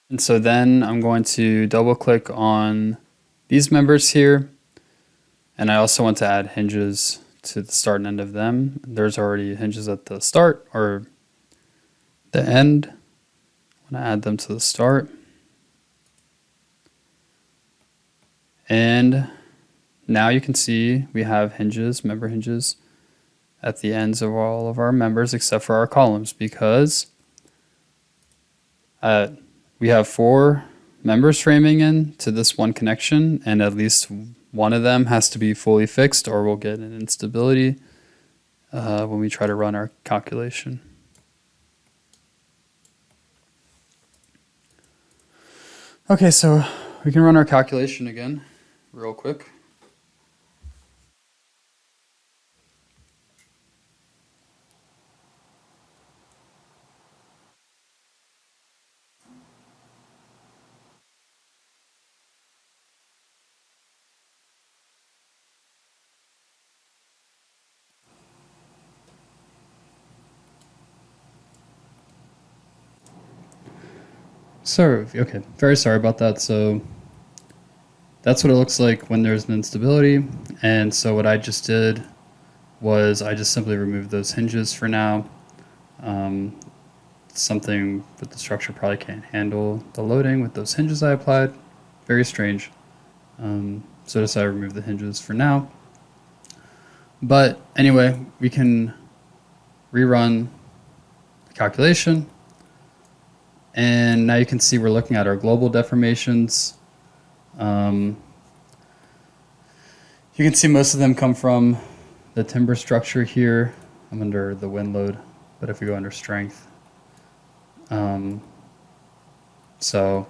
[SPEAKER 1] And so then I'm going to double click on these members here. And I also want to add hinges to the start and end of them. There's already hinges at the start or the end. I want to add them to the start. And now you can see we have hinges, member hinges, at the ends of all of our members except for our columns, because we have 4 members framing in to this one connection, and at least one of them has to be fully fixed or we'll get an instability when we try to run our calculation. Okay, so we can run our calculation again real quick. Okay, very sorry about that. So that's what it looks like when there's an instability. And so what I just did was I just simply removed those hinges for now. Something with the structure probably can't handle the loading with those hinges I applied. Very strange. So I decided to remove the hinges for now. But anyway, we can rerun the calculation. And now you can see we're looking at our global deformations. You can see most of them come from the timber structure here. I'm under the wind load, but if we go under strength. So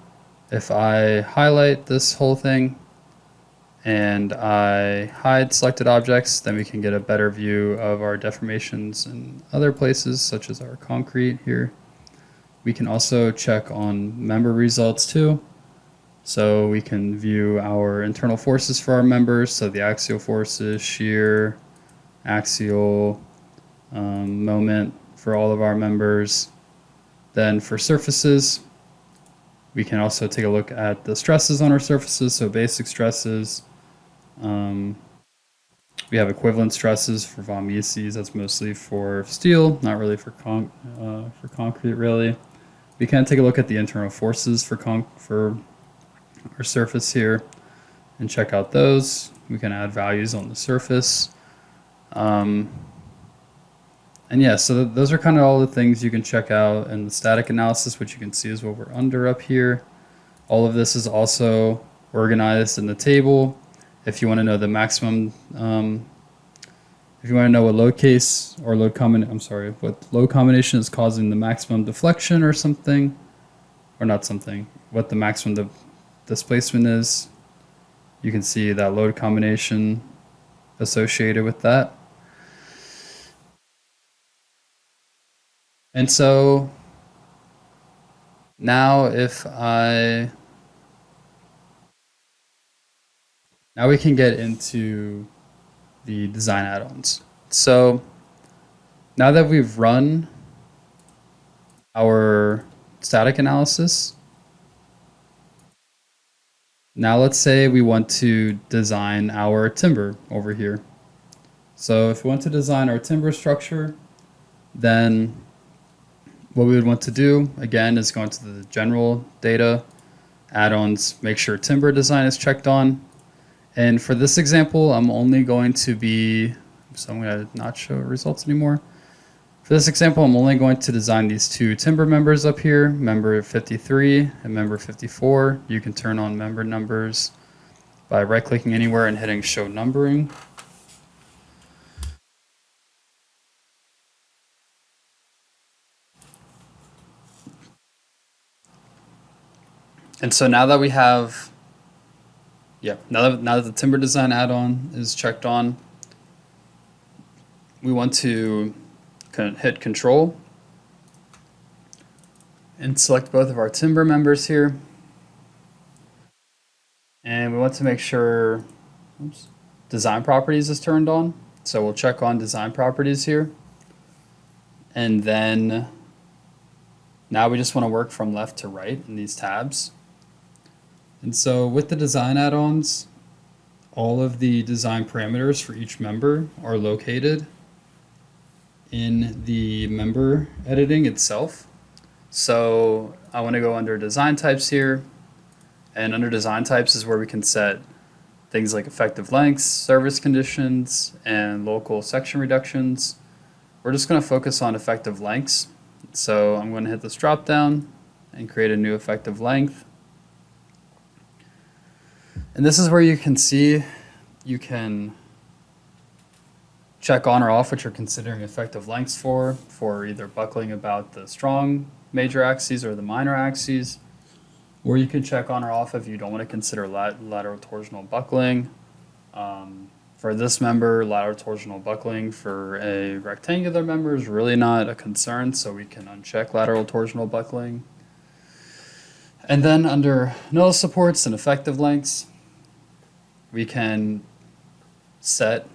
[SPEAKER 1] If I highlight this whole thing and I hide selected objects, then we can get a better view of our deformations in other places, such as our concrete here. We can also check on member results too. So we can view our internal forces for our members, so the axial forces, shear, axial, moment for all of our members. Then for surfaces, we can also take a look at the stresses on our surfaces, so basic stresses. We have equivalent stresses for von Mises. That's mostly for steel, not really for concrete. Really, we can take a look at the internal forces for our surface here and check out those. We can add values on the surface. And yeah, so those are kind of all the things you can check out in the static analysis, which you can see is what we're under up here. All of this is also organized in the table. If you want to know the maximum, if you want to know what load case or what load combination is causing the maximum deflection or something, or not something, what the maximum displacement is, you can see that load combination associated with that. And so now now we can get into the design add-ons. So now that we've run our static analysis, now let's say we want to design our timber over here. So if we want to design our timber structure, then what we would want to do, again, is go into the general data, add-ons, make sure timber design is checked on. And for this example, I'm only going to be, so I'm going to not show results anymore. For this example, I'm only going to design these two timber members up here, member 53 and member 54. You can turn on member numbers by right-clicking anywhere and hitting show numbering. And so now that we have, now that the timber design add-on is checked on, we want to hit Control and select both of our timber members here. And we want to make sure design properties is turned on. So we'll check on design properties here. And then now we just want to work from left to right in these tabs. And so with the design add-ons, all of the design parameters for each member are located in the member editing itself. So I want to go under design types here, and under design types is where we can set things like effective lengths, service conditions, and local section reductions. We're just going to focus on effective lengths. So I'm going to hit this drop down and create a new effective length. And this is where you can see, you can check on or off what you're considering effective lengths for either buckling about the strong major axes or the minor axes, or you can check on or off if you don't want to consider lateral torsional buckling. For this member, lateral torsional buckling for a rectangular member is really not a concern, so we can uncheck lateral torsional buckling. And then under null supports and effective lengths, we can set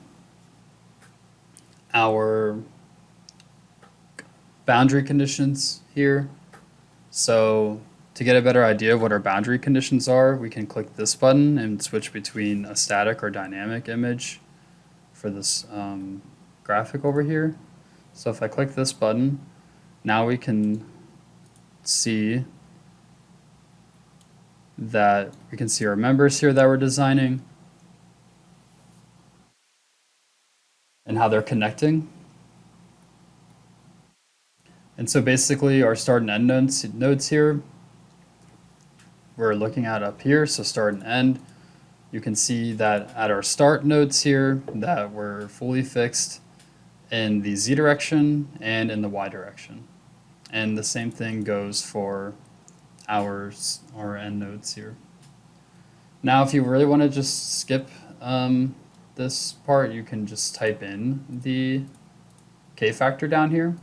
[SPEAKER 1] our boundary conditions here. So to get a better idea of what our boundary conditions are, we can click this button and switch between a static or dynamic image for this graphic over here. So if I click this button, now we can see that we can see our members here that we're designing and how they're connecting. And so basically our start and end nodes here, we're looking at up here, so start and end. You can see that at our start nodes here that we're fully fixed in the Z direction and in the Y direction. And the same thing goes for our endnotes here. Now, if you really want to just skip this part, you can just type in the k-factor down here,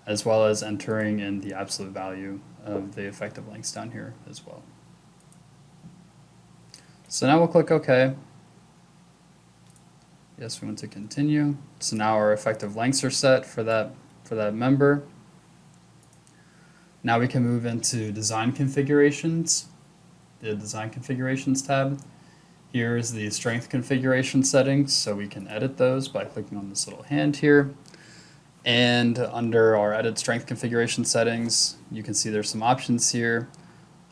[SPEAKER 1] as well as entering in the absolute value of the effective lengths down here as well. So now we'll click OK. Yes, we want to continue. So now our effective lengths are set for that member. Now we can move into design configurations, the design configurations tab. Here's the strength configuration settings, so we can edit those by clicking on this little hand here. And under our edit strength configuration settings, you can see there's some options here.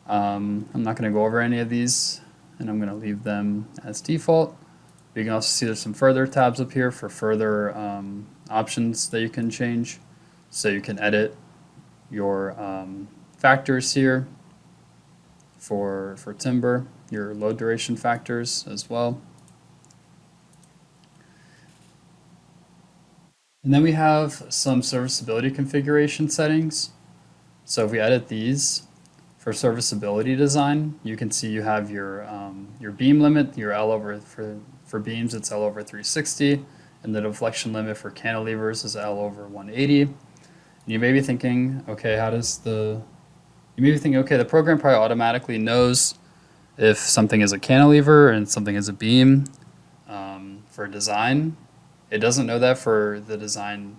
[SPEAKER 1] I'm not going to go over any of these, and I'm going to leave them as default. You can also see there's some further tabs up here for further options that you can change. So you can edit your factors here for timber, your load duration factors as well. And then we have some serviceability configuration settings. So if we edit these for serviceability design, you can see you have your beam limit, your L over for beams it's L over 360, and the deflection limit for cantilevers is L over 180. And you may be thinking, okay, the program probably automatically knows if something is a cantilever and something is a beam for design. It doesn't know that for the design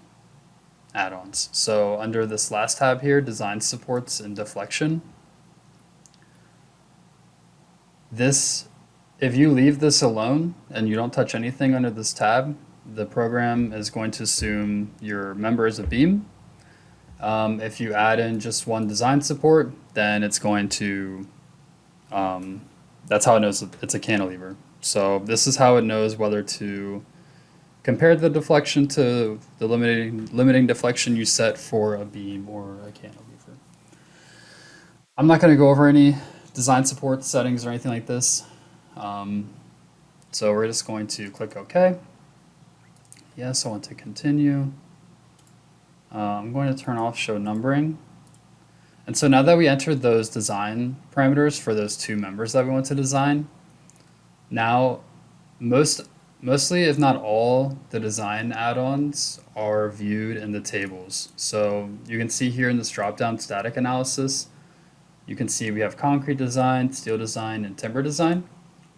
[SPEAKER 1] add-ons. So under this last tab here, design supports and deflection, if you leave this alone and you don't touch anything under this tab, the program is going to assume your member is a beam. If you add in just one design support, then it's going to, that's how it knows it's a cantilever. So this is how it knows whether to compare the deflection to the limiting deflection you set for a beam or a cantilever. I'm not going to go over any design support settings or anything like this. So we're just going to click OK. Yes, I want to continue. I'm going to turn off show numbering. And so now that we entered those design parameters for those two members that we want to design, now mostly, if not all, the design add-ons are viewed in the tables. So you can see here in this drop-down static analysis, you can see we have concrete design, steel design, and timber design.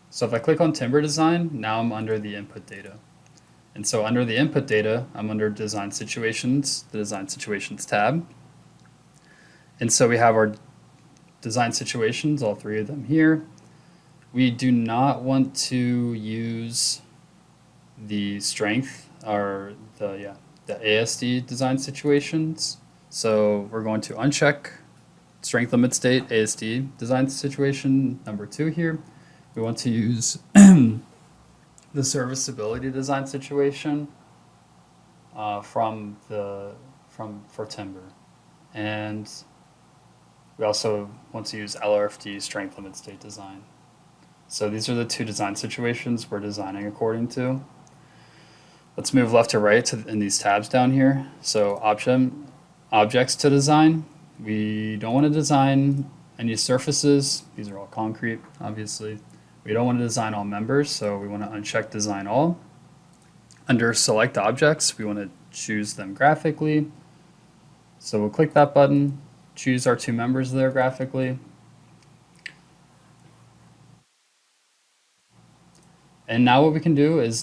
[SPEAKER 1] So if I click on timber design, now I'm under the input data. And so under the input data, I'm under design situations, the design situations tab. And so we have our design situations, all three of them here. We do not want to use the strength or the ASD design situations. So we're going to uncheck strength limit state ASD design situation number 2 here. We want to use the serviceability design situation for timber, and we also want to use LRFD strength limit state design. So these are the two design situations we're designing according to. Let's move left to right in these tabs down here. So objects to design. We don't want to design any surfaces. These are all concrete, obviously. We don't want to design all members, so we want to uncheck design all. Under select objects, we want to choose them graphically. So we'll click that button, choose our two members there graphically. And now what we can do is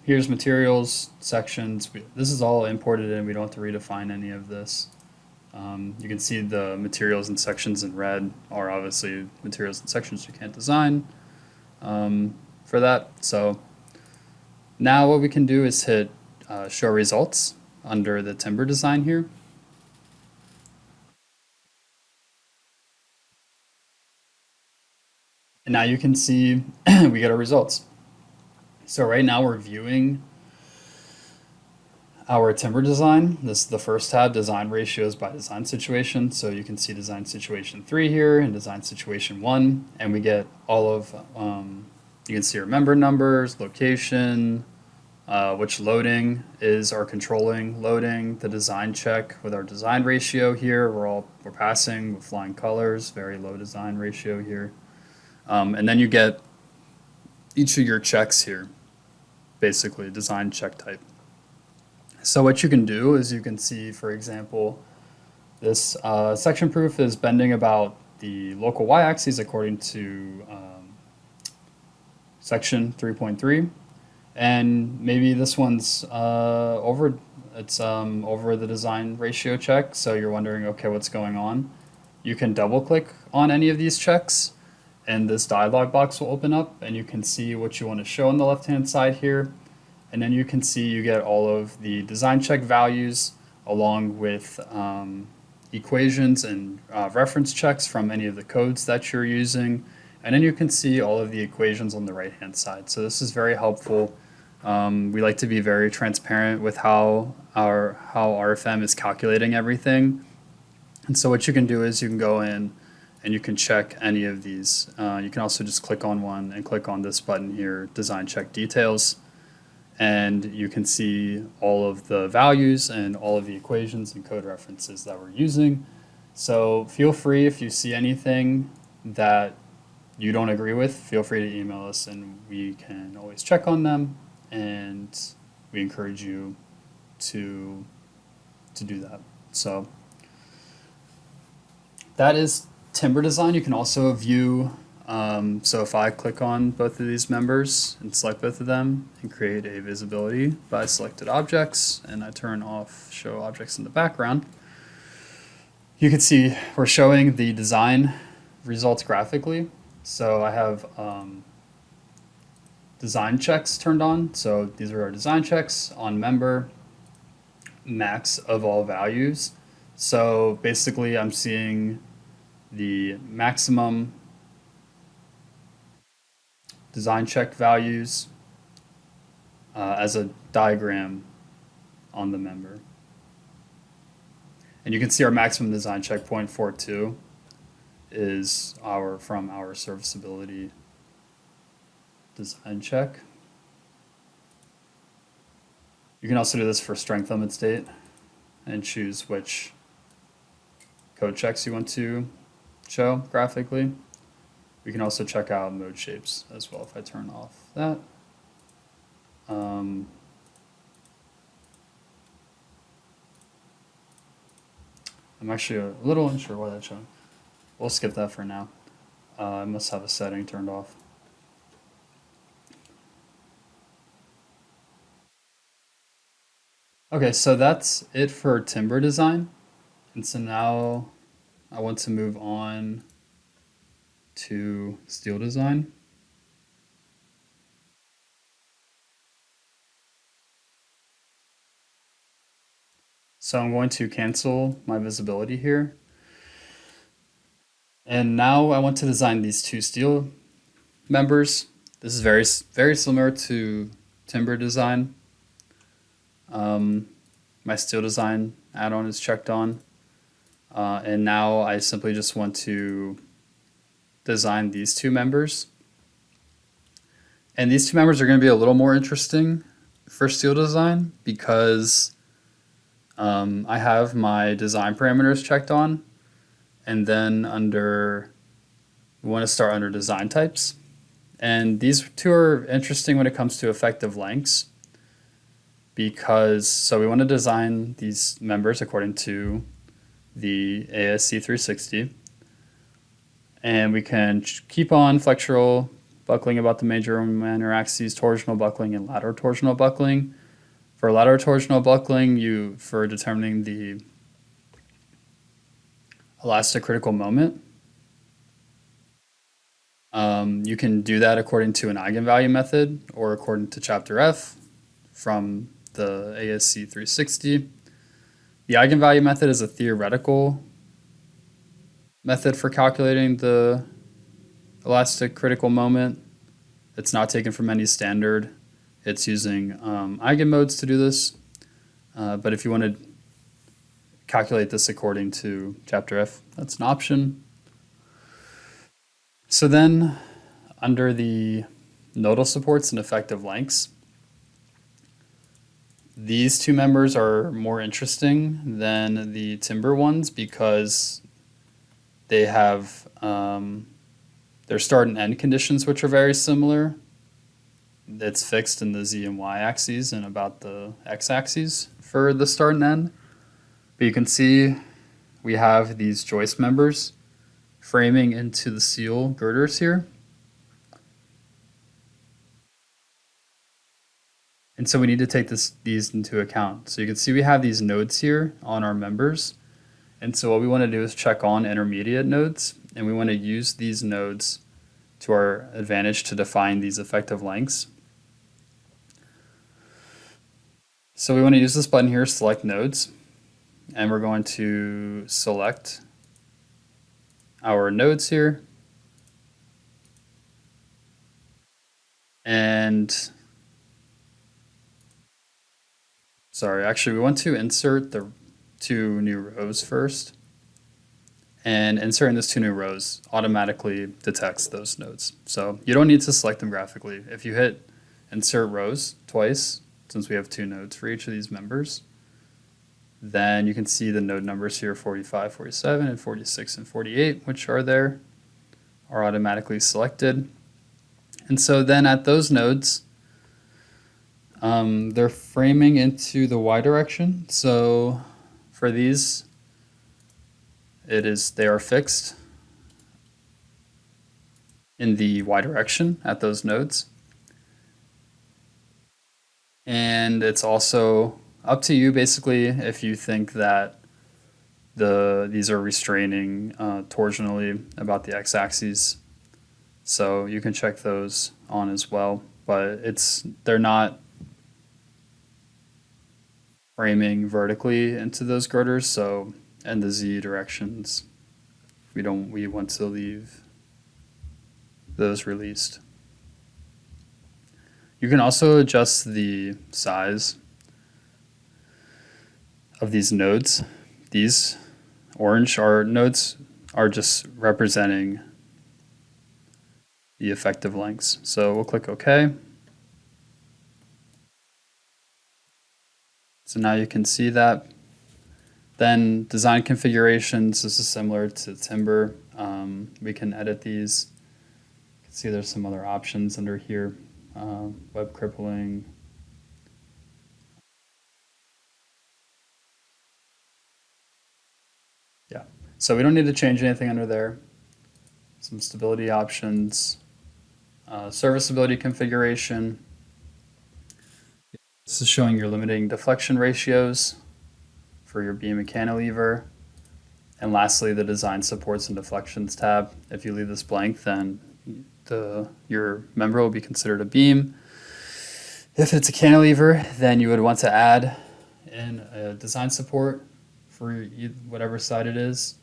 [SPEAKER 1] here's materials, sections. This is all imported in. We don't have to redefine any of this. You can see the materials and sections in red are obviously materials and sections you can't design for that. So now what we can do is hit show results under the timber design here. And now you can see we get our results. So right now we're viewing our timber design. This is the first tab, design ratios by design situation. So you can see design situation 3 here and design situation 1, and we get all of, you can see our member numbers, location, which loading is our controlling loading, the design check with our design ratio here. We're passing with flying colors, very low design ratio here. And then you get each of your checks here, basically design check type. So what you can do is you can see, for example, this section proof is bending about the local y-axis according to section 3.3. And maybe this one's over the design ratio check, so you're wondering, okay, what's going on? You can double click on any of these checks and this dialog box will open up and you can see what you want to show on the left hand side here. And then you can see you get all of the design check values along with equations and reference checks from any of the codes that you're using. And then you can see all of the equations on the right hand side. So this is very helpful. We like to be very transparent with how RFM is calculating everything. And so what you can do is you can go in and you can check any of these. You can also just click on one and click on this button here, Design Check Details. And you can see all of the values and all of the equations and code references that we're using. So feel free, if you see anything that you don't agree with, feel free to email us and we can always check on them, and we encourage you to do that. So that is timber design. You can also view, so if I click on both of these members and select both of them and create a visibility by selected objects, and I turn off show objects in the background, you can see we're showing the design results graphically. So I have design checks turned on. So these are our design checks on member, max of all values. So basically I'm seeing the maximum design check values as a diagram on the member. And you can see our maximum design check 0.42 is from our serviceability design check. You can also do this for strength limit state and choose which code checks you want to show graphically. We can also check out mode shapes as well if I turn off that. I'm actually a little unsure why that's showing. We'll skip that for now. I must have a setting turned off. Okay, so that's it for timber design. And so now I want to move on to steel design. So I'm going to cancel my visibility here. And now I want to design these two steel members. This is very similar to timber design. My steel design add-on is checked on. And now I simply just want to design these two members. And these two members are going to be a little more interesting for steel design because I have my design parameters checked on. And then we want to start under design types. And these two are interesting when it comes to effective lengths so we want to design these members according to the ASC 360. And we can keep on flexural buckling about the major and minor axes, torsional buckling, and lateral torsional buckling. For lateral torsional buckling, for determining the elastic critical moment, you can do that according to an eigenvalue method or according to chapter F from the ASC 360. The eigenvalue method is a theoretical method for calculating the elastic critical moment. It's not taken from any standard. It's using eigenmodes to do this. But if you want to calculate this according to chapter F, that's an option. So then under the nodal supports and effective lengths, these two members are more interesting than the timber ones because they have their start and end conditions, which are very similar. It's fixed in the z and y axes and about the x axes for the start and end. But you can see we have these joist members framing into the seal girders here. And so we need to take these into account. So you can see we have these nodes here on our members. And so what we want to do is check on intermediate nodes, and we want to use these nodes to our advantage to define these effective lengths. So we want to use this button here, select nodes, and we're going to select our nodes here. And sorry, actually we want to insert the 2 new rows first. And inserting those 2 new rows automatically detects those nodes. So you don't need to select them graphically. If you hit insert rows twice, since we have 2 nodes for each of these members, then you can see the node numbers here, 45, 47, and 46 and 48, which are there, are automatically selected. And so then at those nodes, they're framing into the y direction. So for these, they are fixed in the y direction at those nodes. And it's also up to you basically if you think that these are restraining torsionally about the x-axis. So you can check those on as well, but they're not framing vertically into those girders, so in the z directions we want to leave those released. You can also adjust the size of these nodes. These orange nodes are just representing the effective lengths. So we'll click OK. So now you can see that. Then design configurations, this is similar to timber. We can edit these. You can see there's some other options under here. Web crippling. Yeah, so we don't need to change anything under there. Some stability options, serviceability configuration. This is showing your limiting deflection ratios for your beam and cantilever. And lastly, the design supports and deflections tab. If you leave this blank, then your member will be considered a beam. If it's a cantilever, then you would want to add in a design support for whatever side it is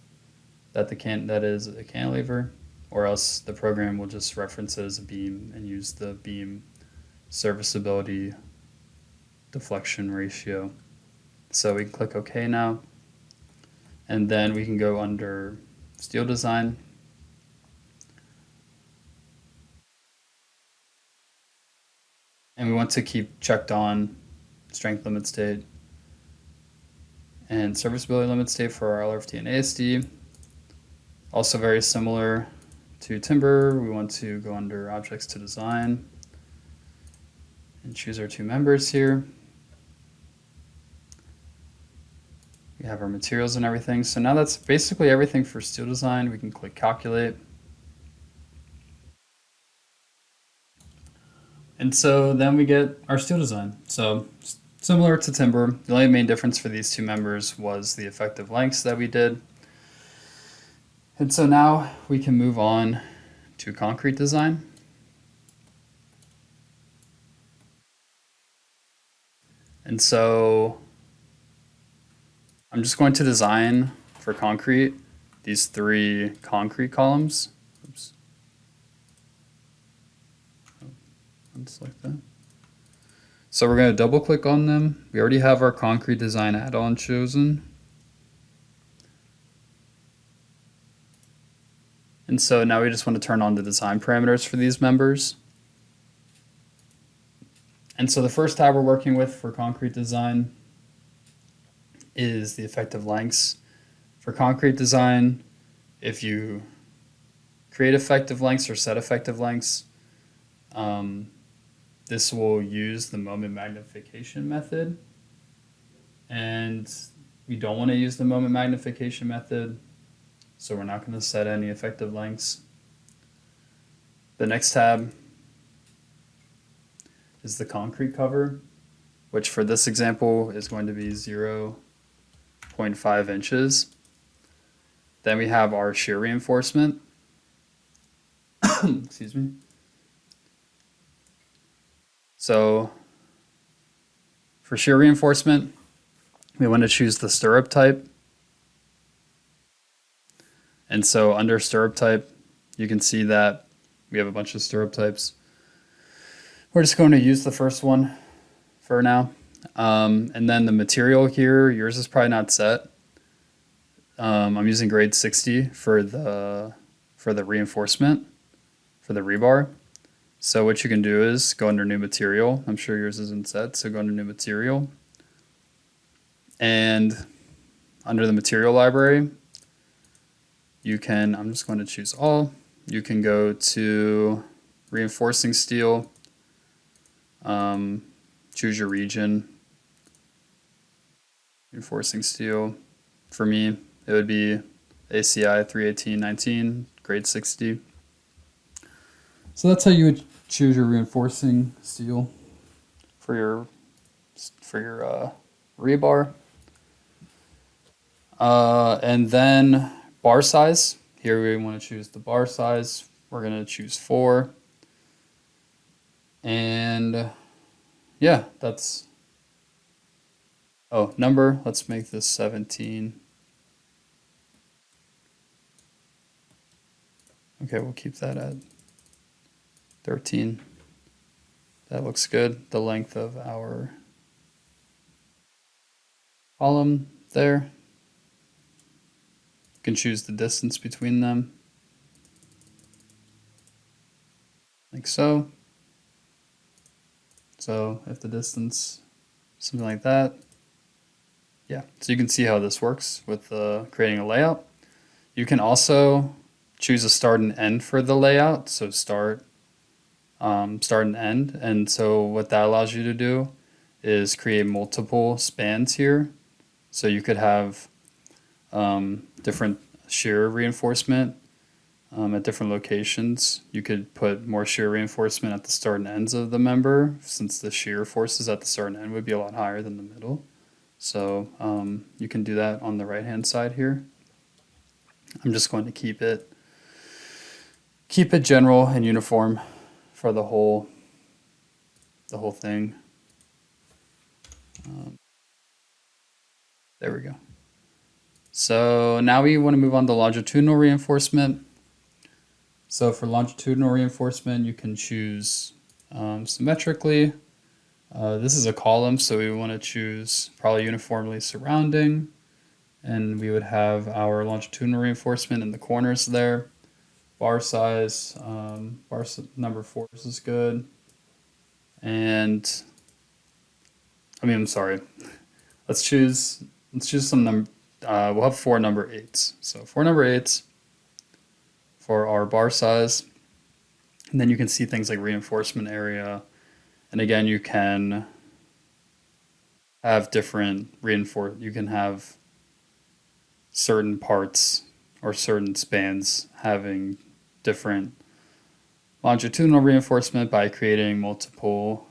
[SPEAKER 1] that is a cantilever, or else the program will just reference it as a beam and use the beam serviceability deflection ratio. So we can click OK now, and then we can go under steel design. And we want to keep checked on strength limit state and serviceability limit state for our LRFT and ASD. Also very similar to timber, we want to go under objects to design and choose our 2 members here. We have our materials and everything. So now that's basically everything for steel design. We can click calculate. And so then we get our steel design. So similar to timber, the only main difference for these 2 members was the effective lengths that we did. And so now we can move on to concrete design. And so I'm just going to design for concrete these 3 concrete columns. Oops. Unselect that. So we're going to double click on them. We already have our concrete design add-on chosen. And so now we just want to turn on the design parameters for these members. And so the first tab we're working with for concrete design is the effective lengths. For concrete design, if you create effective lengths or set effective lengths, this will use the moment magnification method. And we don't want to use the moment magnification method, so we're not going to set any effective lengths. The next tab is the concrete cover, which for this example is going to be 0.5 inches. Then we have our shear reinforcement. Excuse me. So for shear reinforcement, we want to choose the stirrup type. And so under stirrup type, you can see that we have a bunch of stirrup types. We're just going to use the first one for now. And then the material here, yours is probably not set. I'm using grade 60 for the reinforcement, for the rebar. So what you can do is go under new material. I'm sure yours isn't set, so go under new material. And under the material library, you can, I'm just going to choose all. You can go to reinforcing steel, choose your region, reinforcing steel. For me, it would be ACI 31819, grade 60. So that's how you would choose your reinforcing steel for your rebar. And then bar size. Here we want to choose the bar size. We're going to choose 4. And yeah, that's, oh, number, let's make this 17. Okay, we'll keep that at 13. That looks good. The length of our column there. You can choose the distance between them, like so. So if the distance, something like that. Yeah, so you can see how this works with creating a layout. You can also choose a start and end for the layout. So start and end. And so what that allows you to do is create multiple spans here. So you could have different shear reinforcement at different locations. You could put more shear reinforcement at the start and ends of the member, since the shear forces at the start and end would be a lot higher than the middle. So you can do that on the right hand side here. I'm just going to keep it general and uniform for the whole thing. There we go. So now we want to move on to longitudinal reinforcement. So for longitudinal reinforcement, you can choose symmetrically. This is a column, so we want to choose probably uniformly surrounding. And we would have our longitudinal reinforcement in the corners there. Bar size, number 4 is good. And I'm sorry. Let's choose some number. We'll have 4 number 8s. So 4 number 8s for our bar size. And then you can see things like reinforcement area. And again, you can have different you can have certain parts or certain spans having different longitudinal reinforcement by creating multiple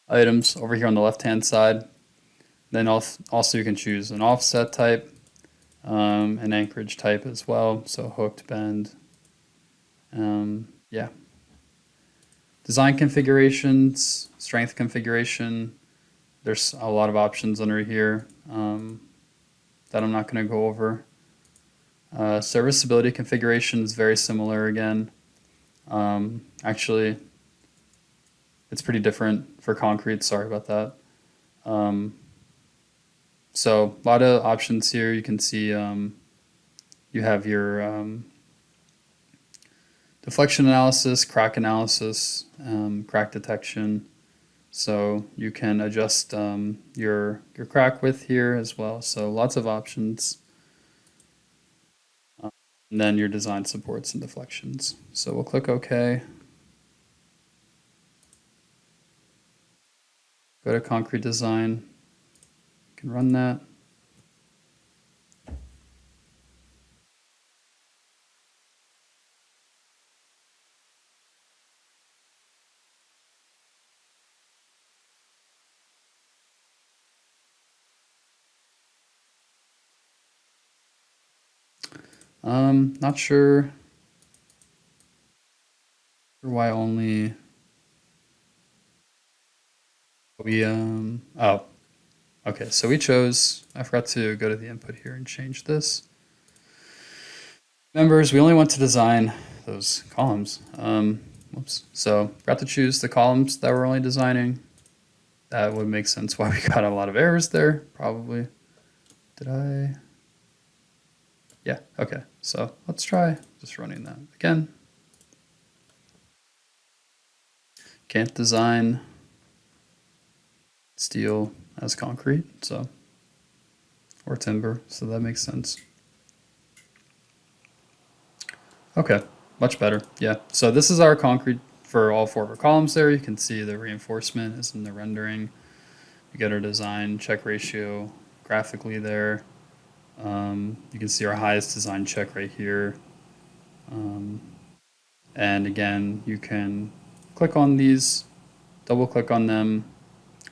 [SPEAKER 1] items over here on the left hand side. Then also you can choose an offset type, an anchorage type as well, so hooked, bend. Yeah. Design configurations, strength configuration. There's a lot of options under here that I'm not going to go over. Serviceability configuration is very similar again. Actually, it's pretty different for concrete. Sorry about that. So a lot of options here. You can see you have your deflection analysis, crack analysis, crack detection. So you can adjust your crack width here as well. So lots of options. And then your design supports and deflections. So we'll click OK. Go to concrete design. You can run that. Not sure why only oh, okay, so we chose, I forgot to go to the input here and change this. Members, we only want to design those columns. Whoops. So forgot to choose the columns that we're only designing. That would make sense why we got a lot of errors there, probably. Did I? Yeah, okay. So let's try just running that again. Can't design steel as concrete, so, or timber, so that makes sense. Okay, much better. Yeah, so this is our concrete for all 4 of our columns there. You can see the reinforcement is in the rendering. We get our design check ratio graphically there. You can see our highest design check right here. And again, you can click on these, double click on them,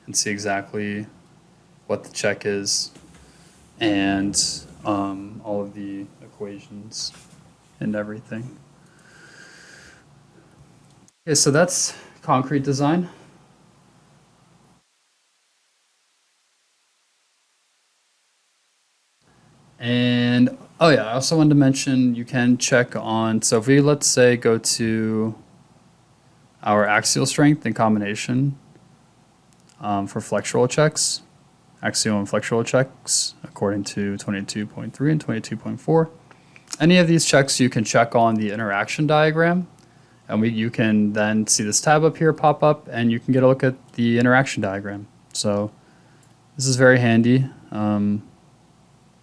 [SPEAKER 1] and see exactly what the check is and all of the equations and everything. Okay, so that's concrete design. And oh yeah, I also wanted to mention you can check on, so if we let's say go to our axial strength and combination for flexural checks, axial and flexural checks according to 22.3 and 22.4. Any of these checks you can check on the interaction diagram, and you can then see this tab up here pop up, and you can get a look at the interaction diagram. So this is very handy.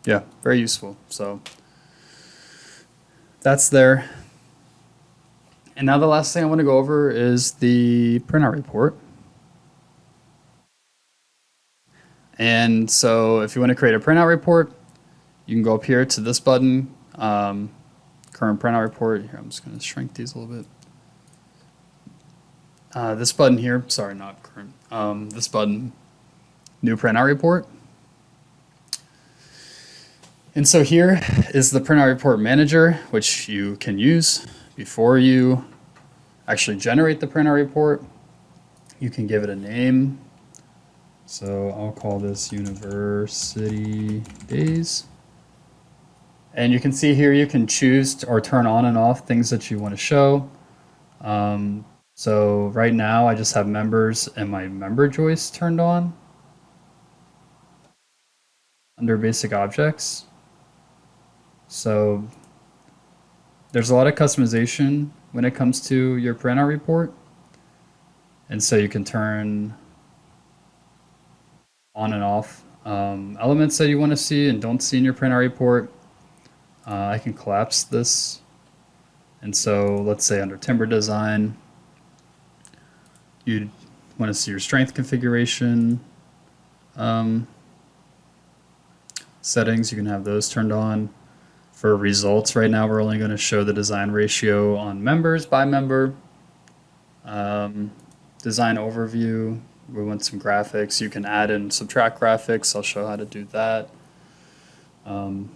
[SPEAKER 1] Yeah, very useful. So that's there. And now the last thing I want to go over is the printout report. And so if you want to create a printout report, you can go up here to this button, current printout report. Here, I'm just going to shrink these a little bit. This button here, sorry, not current. This button, new printout report. And so here is the printout report manager, which you can use before you actually generate the printout report. You can give it a name. So I'll call this University Days. And you can see here you can choose or turn on and off things that you want to show. So right now I just have members and my member joist turned on under basic objects. So there's a lot of customization when it comes to your printout report. And so you can turn on and off elements that you want to see and don't see in your printout report. I can collapse this. And so let's say under timber design, you'd want to see your strength configuration settings. You can have those turned on. For results, right now we're only going to show the design ratio on members by member. Design overview, we want some graphics. You can add and subtract graphics. I'll show how to do that. You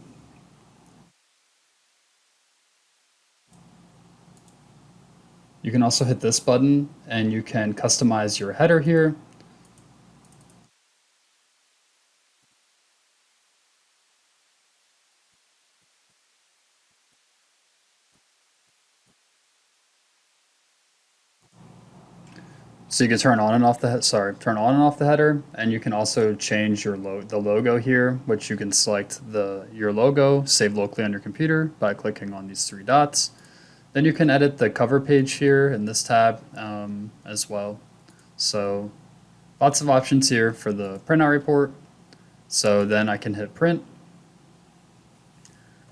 [SPEAKER 1] can also hit this button and you can customize your header here. So you can turn on and off the header, and you can also change your the logo here, which you can select your logo, save locally on your computer by clicking on these 3 dots, Then you can edit the cover page here in this tab as well. So lots of options here for the printout report. So then I can hit print,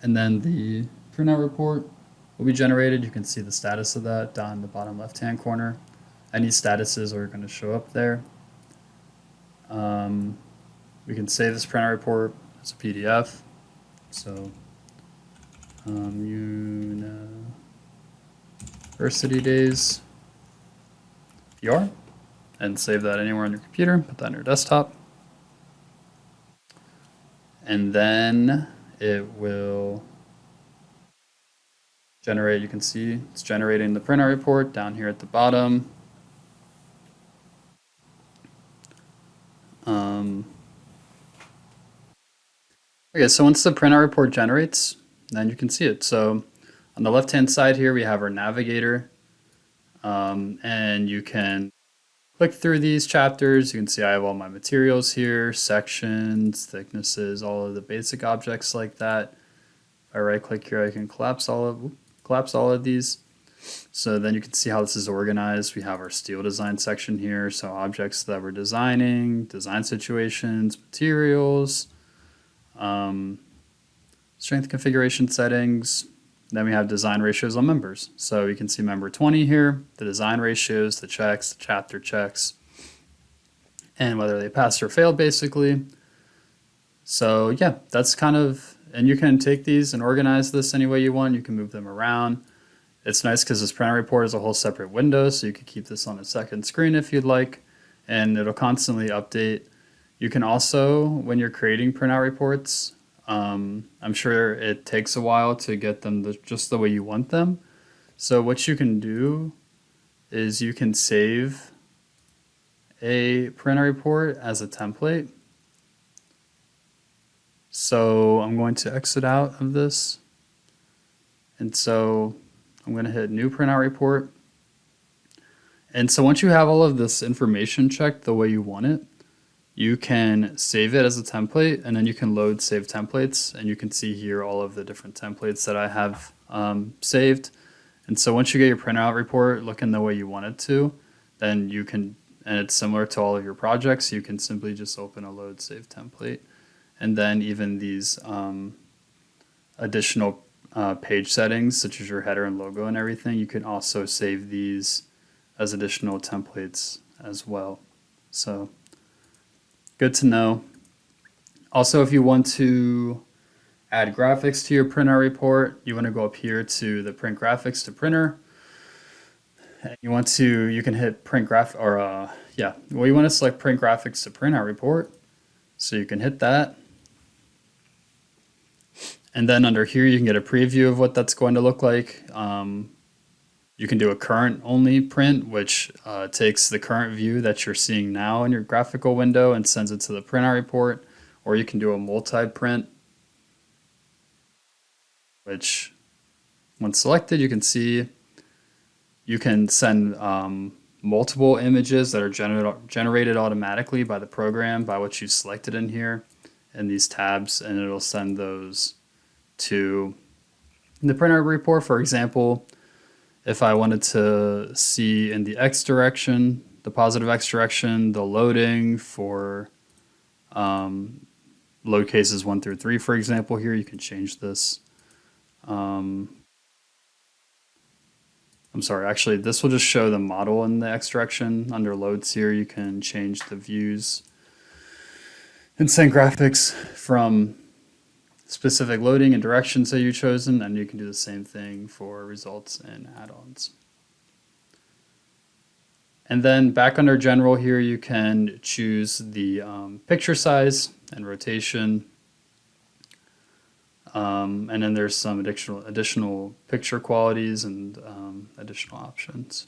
[SPEAKER 1] and then the printout report will be generated. You can see the status of that down in the bottom left-hand corner. Any statuses are going to show up there. We can save this printout report as a PDF. So University Days PR, and save that anywhere on your computer. Put that on your desktop. And then it will generate, you can see it's generating the printout report down here at the bottom. Okay, so once the printout report generates, then you can see it. So on the left-hand side here, we have our navigator, and you can click through these chapters. You can see I have all my materials here, sections, thicknesses, all of the basic objects like that. If I right-click here, I can collapse all of these. So then you can see how this is organized. We have our steel design section here, so objects that we're designing, design situations, materials, strength configuration settings. Then we have design ratios on members. So you can see member 20 here, the design ratios, the checks, the chapter checks, and whether they passed or failed basically. So yeah, that's kind of, and you can take these and organize this any way you want. You can move them around. It's nice because this printout report is a whole separate window, so you can keep this on a second screen if you'd like, and it'll constantly update. You can also, when you're creating printout reports, I'm sure it takes a while to get them just the way you want them. So what you can do is you can save a printout report as a template. So I'm going to exit out of this. And so I'm going to hit new printout report. And so once you have all of this information checked the way you want it, you can save it as a template, and then you can load save templates, and you can see here all of the different templates that I have saved. And so once you get your printout report looking the way you want it to, then you can, and it's similar to all of your projects, you can simply just open a load save template. And then even these additional page settings, such as your header and logo and everything, you can also save these as additional templates as well. So good to know. Also, if you want to add graphics to your printout report, you want to go up here to the print graphics to printer. And you can hit print graph, or you want to select print graphics to printout report. So you can hit that. And then under here, you can get a preview of what that's going to look like. You can do a current only print, which takes the current view that you're seeing now in your graphical window and sends it to the printout report. Or you can do a multi-print, which once selected, you can see you can send multiple images that are generated automatically by the program by what you selected in here in these tabs, and it'll send those to the printout report. For example, if I wanted to see in the X direction, the positive X direction, the loading for load cases 1 through 3, for example, here you can change this. I'm sorry, actually this will just show the model in the X direction. Under loads here, you can change the views and send graphics from specific loading and directions that you've chosen, and you can do the same thing for results and add-ons. And then back under general here, you can choose the picture size and rotation. And then there's some additional picture qualities and additional options.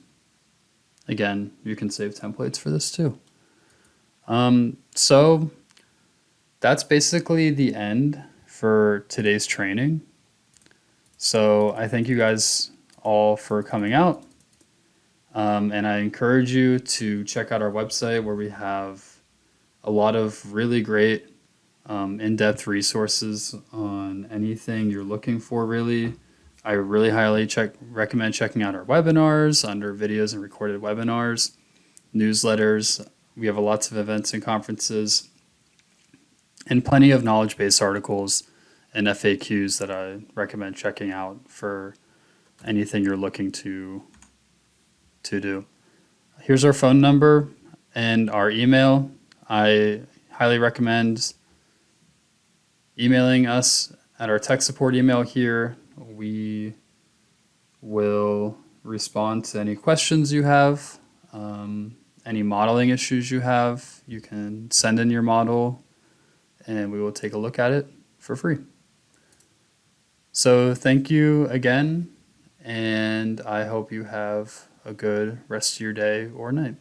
[SPEAKER 1] Again, you can save templates for this too. So that's basically the end for today's training. So I thank you guys all for coming out. And I encourage you to check out our website where we have a lot of really great in-depth resources on anything you're looking for, really. I really highly recommend checking out our webinars under videos and recorded webinars, newsletters. We have lots of events and conferences, and plenty of knowledge-based articles and FAQs that I recommend checking out for anything you're looking to do. Here's our phone number and our email. I highly recommend emailing us at our tech support email here. We will respond to any questions you have, any modeling issues you have. You can send in your model and we will take a look at it for free. So thank you again, and I hope you have a good rest of your day or night.